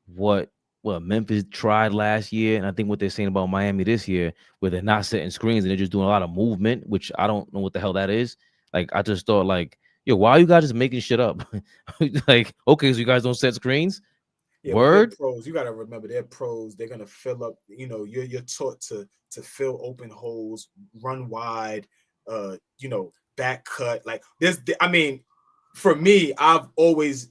what Memphis tried last year, and I think what they're saying about Miami this year, where they're not setting screens and they're just doing a lot of movement, which I don't know what the hell that is. Like, I just thought, like, yo, why are you guys just making shit up? Like, okay, so you guys don't set screens?
Yeah,
word?
Pros. You got to remember, they're pros. They're going to fill up, you're taught to fill open holes, run wide, back cut. Like, for me, I've always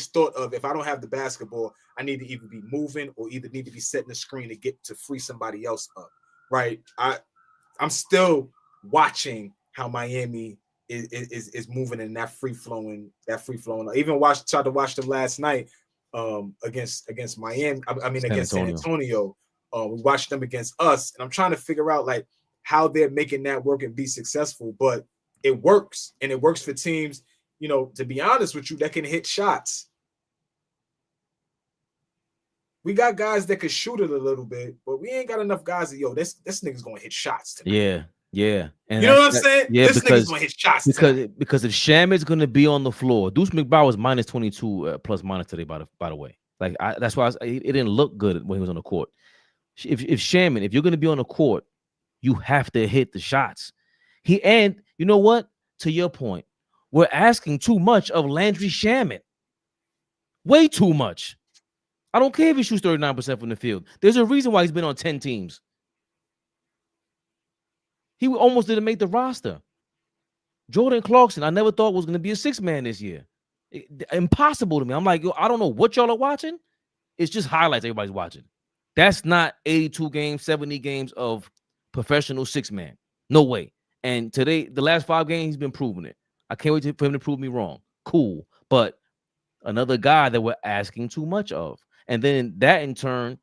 thought of, if I don't have the basketball, I need to either be moving or either need to be setting the screen to free somebody else up, right? I'm still watching how Miami is moving in that free flowing. I even tried to watch them last night against Miami. Against San Antonio. We watched them against us, and I'm trying to figure out like how they're making that work and be successful, but it works, and it works for teams, to be honest with you, that can hit shots. We got guys that could shoot it a little bit, but we ain't got enough guys that, this nigga's gonna hit shots tonight.
Yeah. And
you know what I'm saying?
Yeah,
this nigga's gonna hit shots
because if Shamit's gonna be on the floor, Deuce McBride was minus 22 plus minus today, by the way. Like, that's why it didn't look good when he was on the court. If Shamit, if you're gonna be on the court, you have to hit the shots. And you know what? To your point, we're asking too much of Landry Shamet. Way too much. I don't care if he shoots 39% from the field. There's a reason why he's been on 10 teams. He almost didn't make the roster. Jordan Clarkson, I never thought was going to be a six-man this year. Impossible to me. I'm like, yo, I don't know what y'all are watching. It's just highlights everybody's watching. That's not 82 games, 70 games of professional six-man. No way. And today, the last 5 games, he's been proving it. I can't wait for him to prove me wrong. Cool. But another guy that we're asking too much of. And then that in turn,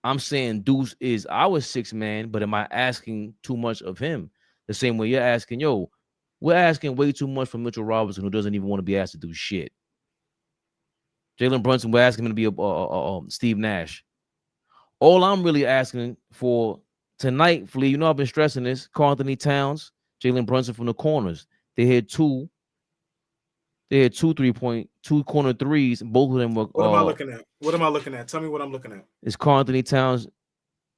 I'm saying Deuce is our six-man, but am I asking too much of him? The same way you're asking, we're asking way too much from Mitchell Robinson, who doesn't even want to be asked to do shit. Jalen Brunson, we're asking him to be a Steve Nash. All I'm really asking for tonight, Flea, I've been stressing this, Karl Anthony Towns, Jalen Brunson from the corners. They had two 2 corner threes, and both of them were.
What am I looking at? Tell me what I'm looking at.
It's Karl Anthony Towns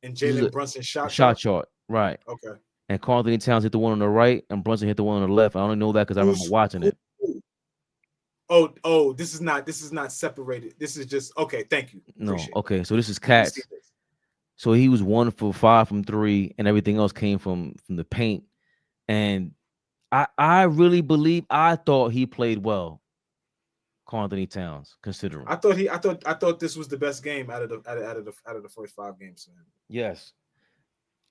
and Jalen Brunson shot
chart. Right.
Okay.
And Karl Anthony Towns hit the one on the right, and Brunson hit the one on the left. I only know that because I remember watching it.
Oh, this is not separated. This is just okay. Thank you.
Appreciate okay. So this is Cats. So he was 1 for 5 from 3, and everything else came from the paint. And I really I thought he played well. Karl Anthony Towns, considering.
I thought this was the best game out of the first 5 games. Man.
Yes.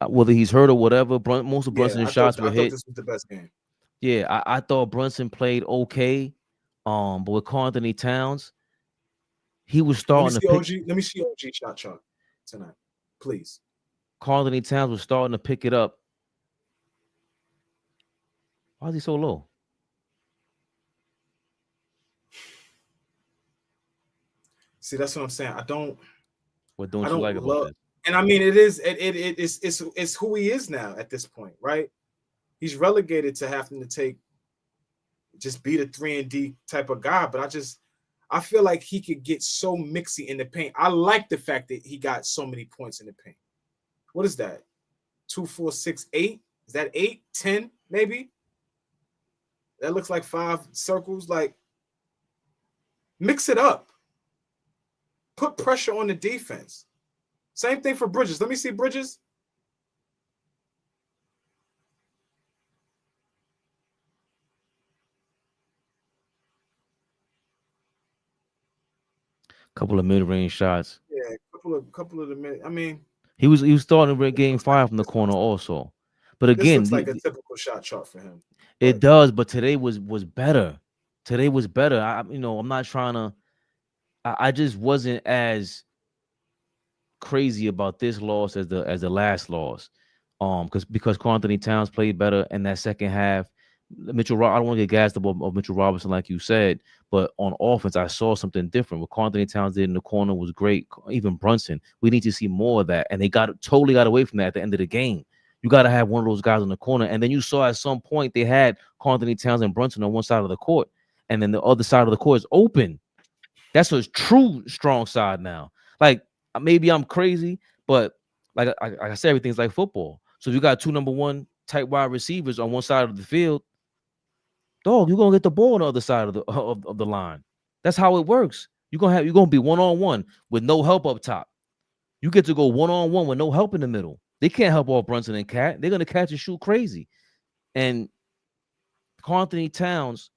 Whether he's hurt or whatever, most of Brunson's shots were hit. I thought
this was the best game.
Yeah, I thought Brunson played okay. But with Karl Anthony Towns, he was starting
to let me see OG shot chart tonight, please.
Karl Anthony Towns was starting to pick it up. Why is he so low?
See, that's what I'm saying.
What don't you like about that?
And I mean, it's who he is now at this point, right? He's relegated to having to be the 3-and-D type of guy, but I feel like he could get so mixy in the paint. I like the fact that he got so many points in the paint. What is that? 2, 4, 6, 8? Is that 8, 10, maybe? That looks like 5 circles. Like, mix it up. Put pressure on the defense. Same thing for Bridges. Let me see Bridges.
Couple of mid-range shots.
Yeah, couple of the minutes. I mean,
He was starting to game 5 from the corner also. But
this
again,
looks like a typical shot chart for him.
it does. But today was better. Today was better. I'm not trying to. I just wasn't as crazy about this loss as the last loss. Because Karl Anthony Towns played better in that second half. I don't want to get gassed about Mitchell Robinson like you said, but on offense, I saw something different. What Karl Anthony Towns did in the corner was great. Even Brunson, we need to see more of that. And they totally got away from that at the end of the game. You got to have one of those guys in the corner. And then you saw at some point they had Karl Anthony Towns and Brunson on one side of the court, and then the other side of the court is open. That's a true strong side now. Like, maybe I'm crazy, but like I said, everything's like football. So if you got 2 number 1 type wide receivers on one side of the field, dog, you're gonna get the ball on the other side of the line. That's how it works. You're gonna be 1-on-1 with no help up top. You get to go 1-on-1 with no help in the middle. They can't help all Brunson and Cat. They're gonna catch and shoot crazy. And Karl Anthony Towns,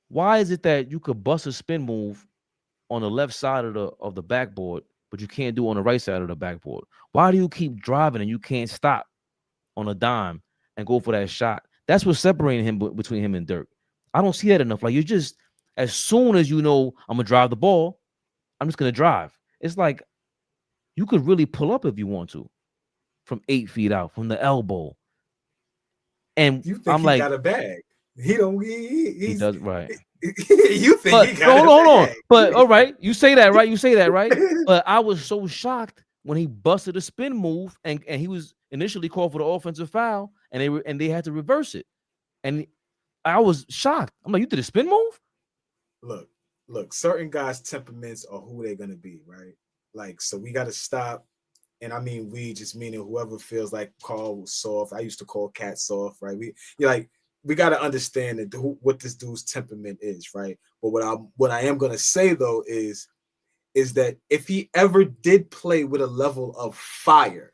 why is it that you could bust a spin move on the left side of the backboard, but you can't do it on the right side of the backboard? Why do you keep driving and you can't stop on a dime and go for that shot? That's what's separating him between him and Dirk. I don't see that enough. Like, you just, as soon as you know I'm gonna drive the ball, I'm just gonna drive. It's like you could really pull up if you want to from 8 feet out, from the elbow. And
you think
I'm
he
like,
got a bag? He don't.
he does, right.
You think he got
hold
a
on.
bag?
But all right, you say that, right? But I was so shocked when he busted a spin move and he was initially called for the offensive foul, and they had to reverse it. And I was shocked. I'm like, you did a spin move?
Look, certain guys' temperaments are who they're gonna be, right? Like, so we gotta stop. And I mean, we just meaning whoever feels like Carl was soft. I used to call Cat soft, right? We got to understand that what this dude's temperament is, right? But what I am gonna say though is that if he ever did play with a level of fire,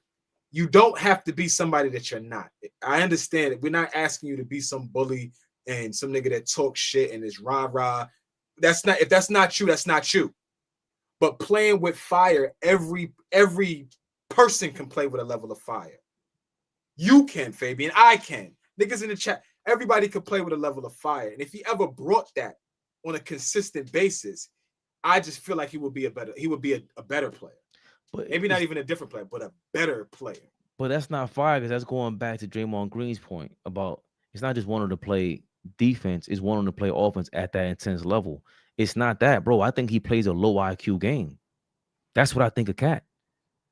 you don't have to be somebody that you're not. I understand it. We're not asking you to be some bully and some nigga that talks shit and is rah-rah. If that's not you, that's not you. But playing with fire, every person can play with a level of fire. You can, Fabian. I can. Niggas in the chat, everybody could play with a level of fire. And if he ever brought that on a consistent basis, I just feel like he would be a better player. But maybe not even a different player, but a better player.
But that's not fire, because that's going back to Draymond Green's point about it's not just wanting to play defense, it's wanting to play offense at that intense level. It's not that, bro. I think he plays a low IQ game. That's what I think of Cat.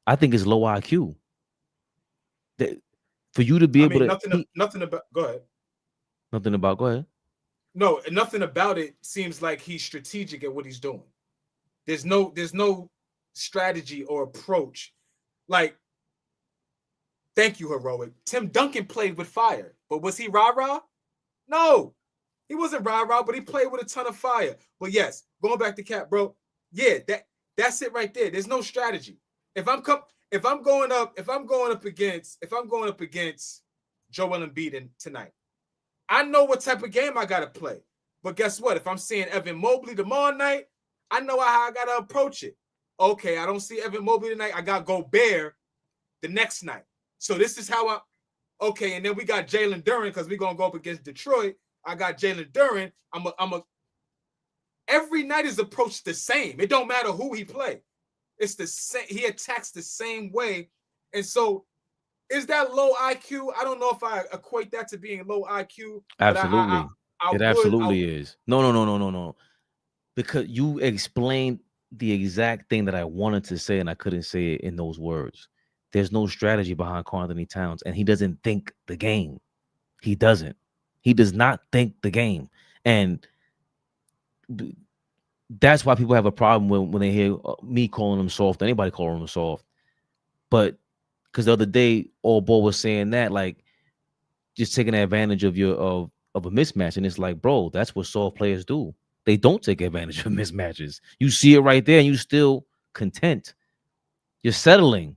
I think it's low IQ. For you to be able to
nothing about go ahead.
Nothing about go ahead.
No, nothing about it seems like he's strategic at what he's doing. There's no strategy or approach. Like, thank you, Heroic. Tim Duncan played with fire, but was he rah-rah? No, he wasn't rah-rah, but he played with a ton of fire. But yes, going back to Cat, bro. Yeah, that's it right there. There's no strategy. If I'm going up against Joel Embiid tonight, I know what type of game I gotta play. But guess what? If I'm seeing Evan Mobley tomorrow night, I know how I gotta approach it. Okay, I don't see Evan Mobley tonight. I got Gobert the next night. So this is how okay, and then we got Jalen Duren because we're gonna go up against Detroit. I got Jalen Duren. Every night is approached the same. It don't matter who he play. It's the same. He attacks the same way. And so is that low IQ? I don't know if I equate that to being low IQ.
Absolutely. It absolutely is. No. Because you explained the exact thing that I wanted to say, and I couldn't say it in those words. There's no strategy behind Karl Anthony Towns, and he doesn't think the game. He doesn't. He does not think the game. And that's why people have a problem when they hear me calling him soft, anybody calling him soft. But because the other day, AllBall was saying that, like, just taking advantage of a mismatch. And it's like, bro, that's what soft players do. They don't take advantage of mismatches. You see it right there, and you still content. You're settling.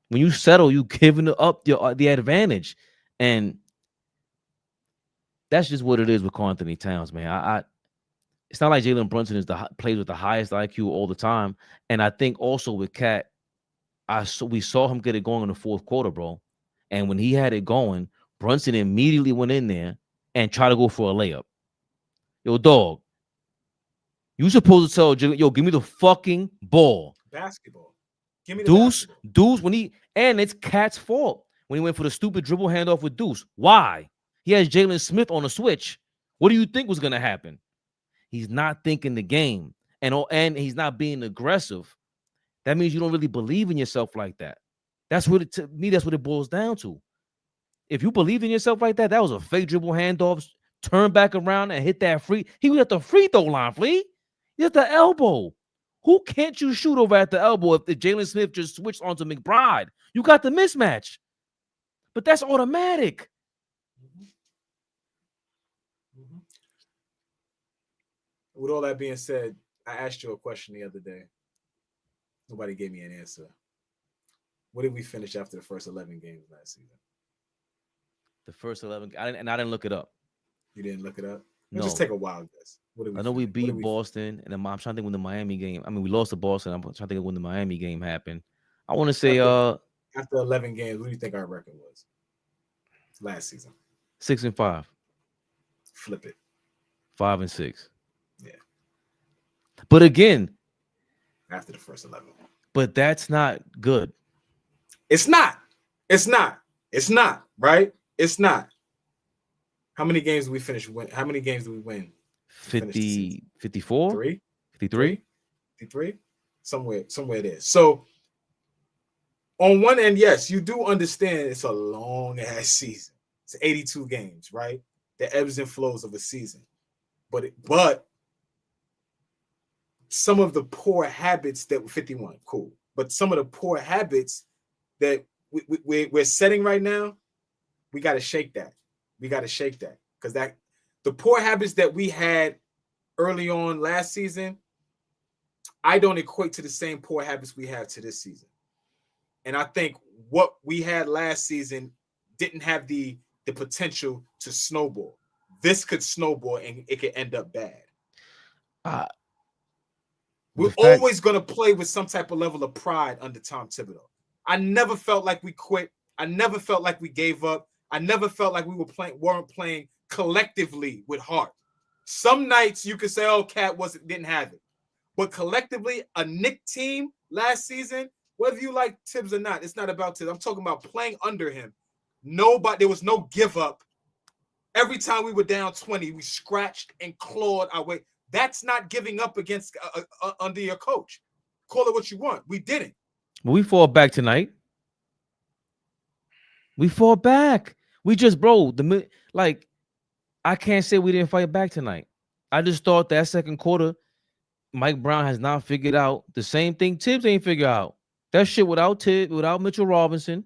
When you settle, you giving up the advantage. And that's just what it is with Karl Anthony Towns, man. it's not like Jalen Brunson plays with the highest IQ all the time. And I think also with Cat, we saw him get it going in the fourth quarter, bro. And when he had it going, Brunson immediately went in there and tried to go for a layup. Yo, dog, you supposed to tell Jalen, yo, give me the fucking ball.
Basketball. Give me the basketball.
Deuce, and it's Cat's fault when he went for the stupid dribble handoff with Deuce. Why? He has Jalen Smith on the switch. What do you think was going to happen? He's not thinking the game, and he's not being aggressive. That means you don't really believe in yourself like that. That's what to me, that's what it boils down to. If you believe in yourself like that, that was a fake dribble handoff, turn back around and hit that free. He was at the free throw line, Flea. He's at the elbow. Who can't you shoot over at the elbow if Jalen Smith just switched onto McBride? You got the mismatch. But that's automatic.
With all that being said, I asked you a question the other day. Nobody gave me an answer. What did we finish after the first 11 games last season?
The first 11, I didn't look it up.
You didn't look it up?
No.
Just take a wild guess.
I know we beat Boston, and I'm trying to think when the Miami game. I mean, we lost to Boston. I'm trying to think of when the Miami game happened. I want to say
after 11 games, what do you think our record was last season?
6-5.
Flip it.
5-6.
Yeah.
But again,
after the first 11.
But that's not good.
It's not. Right? It's not. How many games did we finish? How many games did we win?
50, 54?
53? Somewhere there. So on one end, yes, you do understand it's a long ass season. It's 82 games, right? The ebbs and flows of a season. But some of the poor habits that 51, cool. But some of the poor habits that we're setting right now, we got to shake that. Because the poor habits that we had early on last season, I don't equate to the same poor habits we have to this season. And I think what we had last season didn't have the potential to snowball. This could snowball and it could end up bad. We're always going to play with some type of level of pride under Tom Thibodeau. I never felt like we quit. I never felt like we gave up. I never felt like we weren't playing collectively with heart. Some nights you could say, "Oh, Cat didn't have it," but collectively, a Knicks team last season, whether you like Tibbs or not, it's not about Tibbs. I'm talking about playing under him. There was no give up. Every time we were down 20, we scratched and clawed our way. That's not giving up against under your coach. Call it what you want. We didn't.
But we fought back tonight. We fought back. We just, bro, I can't say we didn't fight back tonight. I just thought that second quarter, Mike Brown has not figured out the same thing Tibbs ain't figured out. That shit without Mitchell Robinson,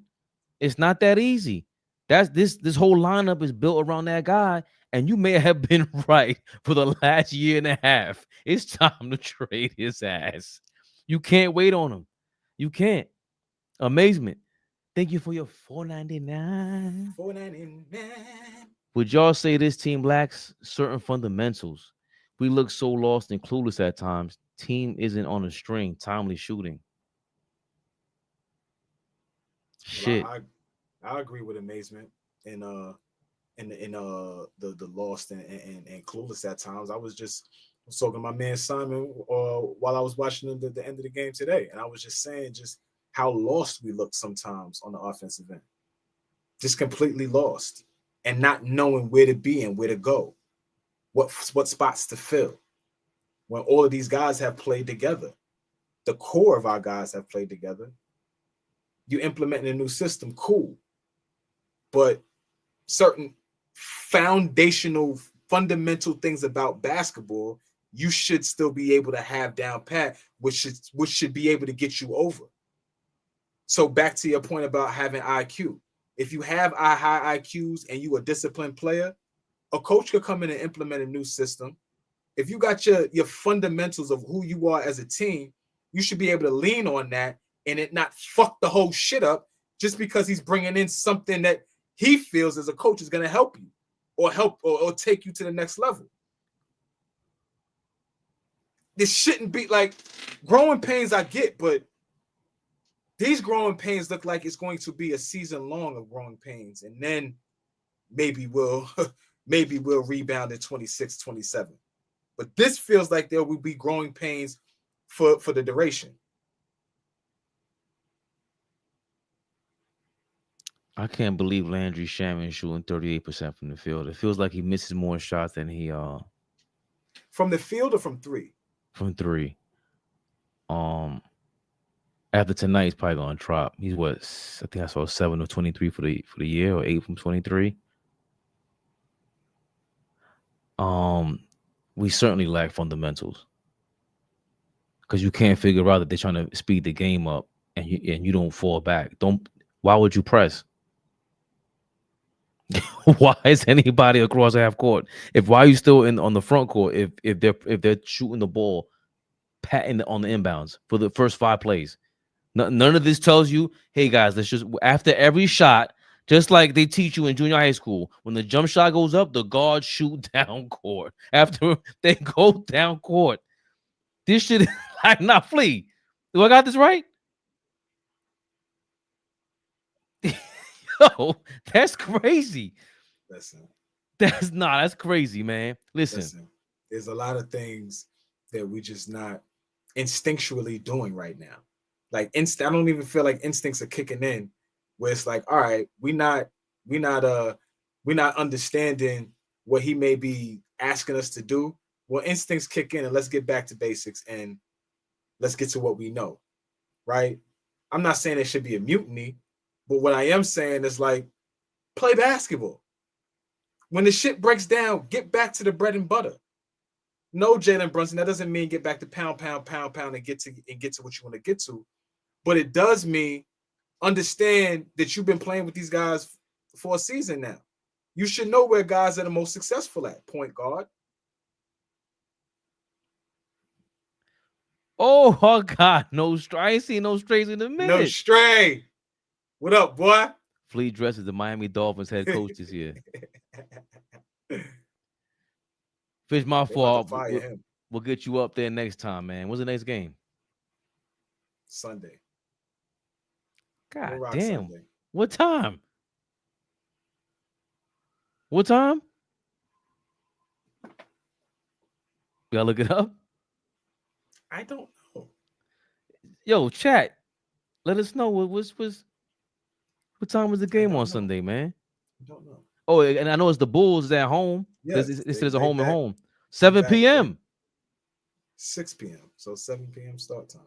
it's not that easy. This whole lineup is built around that guy, and you may have been right for the last year and a half. It's time to trade his ass. You can't wait on him. You can't. Amazement. Thank you for your $4.99.
$4.99.
Would y'all say this team lacks certain fundamentals? We look so lost and clueless at times. Team isn't on a string. Timely shooting. Shit.
Well, I agree with amazement and the lost and clueless at times. I was talking to my man Simon while I was watching the end of the game today, and I was just saying just how lost we look sometimes on the offensive end. Just completely lost and not knowing where to be and where to go, what spots to fill. When all of these guys have played together, the core of our guys have played together. You implementing a new system, cool. But certain foundational, fundamental things about basketball, you should still be able to have down pat, which should be able to get you over. So back to your point about having IQ. If you have high IQs and you a disciplined player, a coach could come in and implement a new system. If you got your fundamentals of who you are as a team, you should be able to lean on that and it not fuck the whole shit up just because he's bringing in something that he feels as a coach is going to help you or take you to the next level. this shouldn't be like growing pains. I get, but these growing pains look like it's going to be a season long of growing pains, and then maybe we'll maybe we'll rebound in 26, 27. But this feels like there will be growing pains for the duration.
I can't believe Landry Shaman shooting 38% from the field. It feels like he misses more shots than he
From the field or from three?
from three. After tonight, he's probably gonna drop. He's what, I think I saw 7 of 23 for the year, or 8 from 23. We certainly lack fundamentals because you can't figure out that they're trying to speed the game up, and you don't fall back. Why would you press? Why is anybody across half court? Why are you still on the front court if they're shooting the ball, patting on the inbounds for the first 5 plays? None of this tells you, hey guys, let's just after every shot, just like they teach you in junior high school, when the jump shot goes up, the guards shoot down court. After they go down court, this shit is like not Flea. Do I got this right? Yo, that's crazy.
Listen,
that's crazy, man. Listen,
there's a lot of things that we just not instinctually doing right now. Like I don't even feel like instincts are kicking in, where it's like, all right, we're not understanding what he may be asking us to do. Well, instincts kick in, and let's get back to basics and let's get to what we know, right? I'm not saying it should be a mutiny, but what I am saying is like, play basketball. When the shit breaks down, get back to the bread and butter. No, Jalen Brunson, that doesn't mean get back to pound, and get to what you want to get to. But it does mean understand that you've been playing with these guys for a season now. You should know where guys are the most successful at point guard.
oh God, no stray. I ain't seen no strays in a minute.
No stray. What up, boy?
Flea dresses the Miami Dolphins head coach this year. Fish, my fault. We'll get you up there next time, man. What's the next game?
Sunday.
God damn. Sunday. What time? What time? You gotta look it up?
I don't know.
Yo, chat. Let us know what time was the game on Sunday, man?
I don't know.
Oh, and I know it's the Bulls at home.
Yes,
it says a home and home. 7 p.m.
6 p.m. So 7 p.m. start time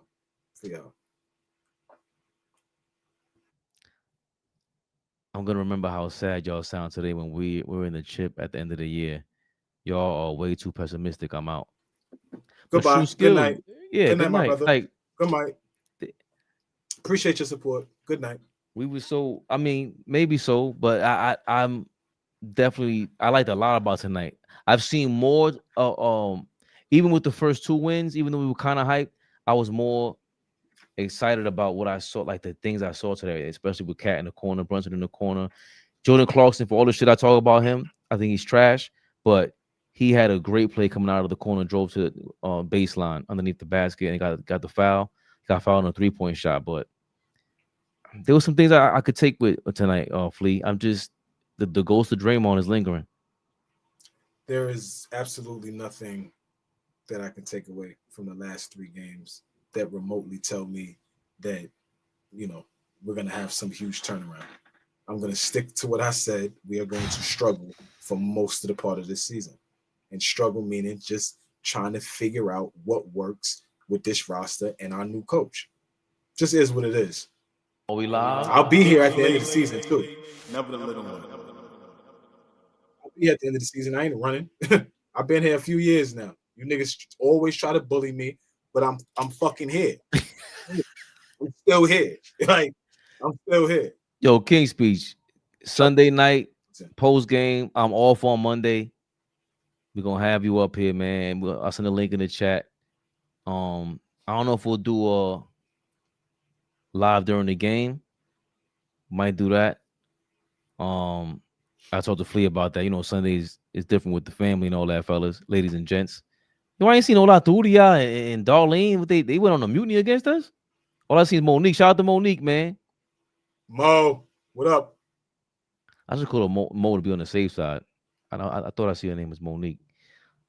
for y'all.
I'm gonna remember how sad y'all sound today when we were in the chip at the end of the year. Y'all are way too pessimistic. I'm out.
Goodbye. Good night.
Yeah,
good night, my brother.
Like,
good night. Appreciate your support. Good night.
We were so. I mean, maybe so, but I'm definitely. I liked a lot about tonight. I've seen more. Even with the first 2 wins, even though we were kind of hyped, I was more excited about what I saw, like the things I saw today, especially with Cat in the corner, Brunson in the corner, Jordan Clarkson. For all the shit I talk about him, I think he's trash, but he had a great play coming out of the corner, drove to the baseline underneath the basket, and got the foul. Got fouled on a 3-point shot, but there were some things I could take with tonight, Flea. I'm just the ghost of Draymond is lingering.
There is absolutely nothing that I can take away from the last 3 games that remotely tell me that, we're going to have some huge turnaround. I'm going to stick to what I said. We are going to struggle for most of the part of this season. And struggle meaning just trying to figure out what works with this roster and our new coach. Just is what it is.
Are we live?
I'll be here at the end of the season, too.
Never the little one.
I'll be at the end of the season. I ain't running. I've been here a few years now. You niggas always try to bully me, but I'm fucking here. I'm still here. Like, I'm still here.
Yo, King Speech. Sunday night, post game. I'm off on Monday. We're gonna have you up here, man. I'll send a link in the chat. I don't know if we'll do a live during the game. Might do that. I talked to Flea about that. Sundays is different with the family and all that, fellas, ladies and gents. Yo, I ain't seen Ola Turia and Darlene. They went on a mutiny against us. All I see is Monique. Shout out to Monique, man.
Mo, what up?
I just call her Mo to be on the safe side. I thought I see her name was Monique.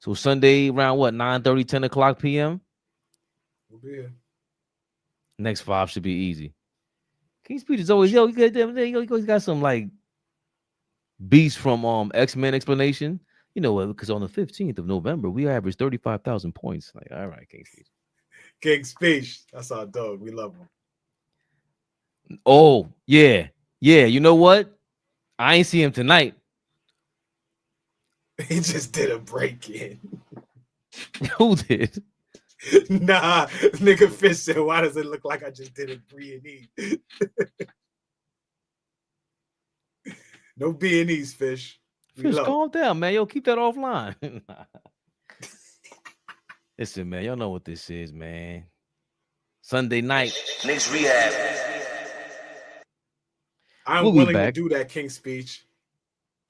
So Sunday around what 9:30, 10 o'clock p.m.
We'll be here.
Next 5 should be easy. King's Speech is always you got some like beats from X-Men explanation. You know, because on the 15th of November we averaged 35,000 points. Like, all right, King's Speech.
King's Speech. That's our dog. We love him.
Oh yeah. You know what? I ain't see him tonight.
He just did a break in.
Who did?
Nah, nigga Fish said, why does it look like I just did a B&E? No B&Es, Fish.
Fish, calm down, man. Yo, keep that offline. Listen, man, y'all know what this is, man. Sunday night.
Knicks Rehab.
I'm willing to do that King's Speech.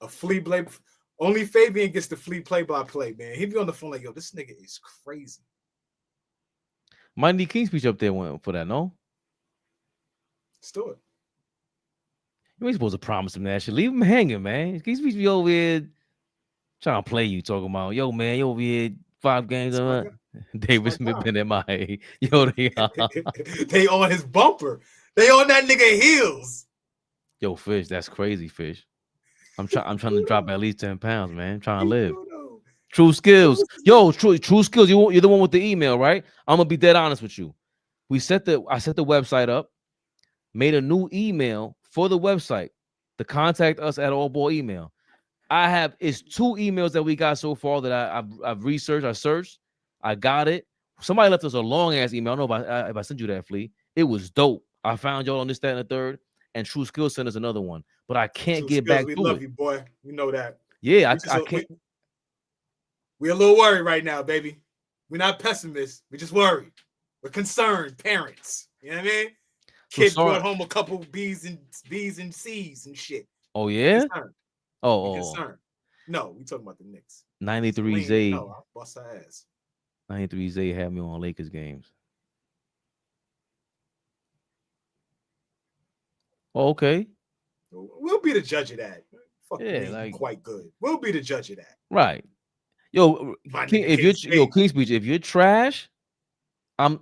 A flea play. Only Fabian gets the flea play-by-play, man. He be on the phone like, yo, this nigga is crazy.
Might need King's Speech up there for that, no?
Let's do it.
You ain't supposed to promise him that shit. Leave him hanging, man. King's Speech be over here trying to play you, talking about, yo, man, you over here 5 games. David Smith been MIA. Yo,
they on his bumper. They on that nigga heels.
Yo, Fish, that's crazy, Fish. I'm trying to drop at least 10 pounds, man. I'm trying to live. True skills. Yo, true skills. You're the one with the email, right? I'm gonna be dead honest with you. I set the website up, made a new email for the website to contact us at AllBall email. It's 2 emails that we got so far that I've researched, I searched, I got it. Somebody left us a long ass email. I don't know if I sent you that, Flea. It was dope. I found y'all on this, that, and the third. And True Skills sent us another one, but I can't get back to it.
We love you, boy. We know that.
Yeah, I can't.
We're a little worried right now, baby. We're not pessimists. We're just worried. We're concerned parents. You know what I mean? Kids brought home a couple B's and C's and shit.
Oh yeah.
Concerned. No, we talking about the Knicks.
93 Zay.
No, I'll bust her ass.
93 Zay had me on Lakers games. Oh, okay.
We'll be the judge of that. Fuck
yeah, like
quite good. We'll be the judge of that.
Right. Yo, King's Speech, if you're trash, I'm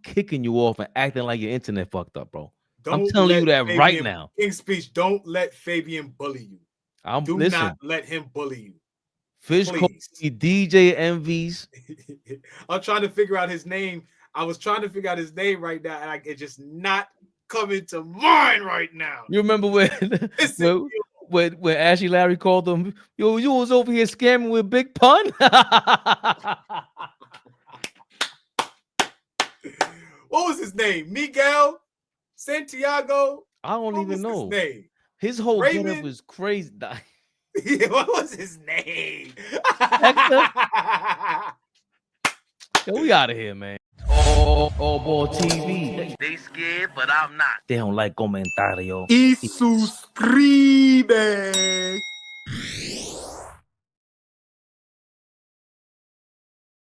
kicking you off and acting like your internet fucked up, bro. I'm telling you that right now.
King's Speech, don't let Fabian bully you. Not let him bully you.
Fish DJ Envies.
I'm trying to figure out his name. I was trying to figure out his name right now, and it's just not coming to mind right now.
You remember when Ashley Larry called him, yo, you was over here scamming with Big Pun?
What was his name? Miguel Santiago?
I don't even know.
His name?
His whole getup was crazy.
Yeah, what was his name?
Yo, we out of here, man. AllBall TV.
They scared, but I'm not.
They don't like comentario.
Y suscribe.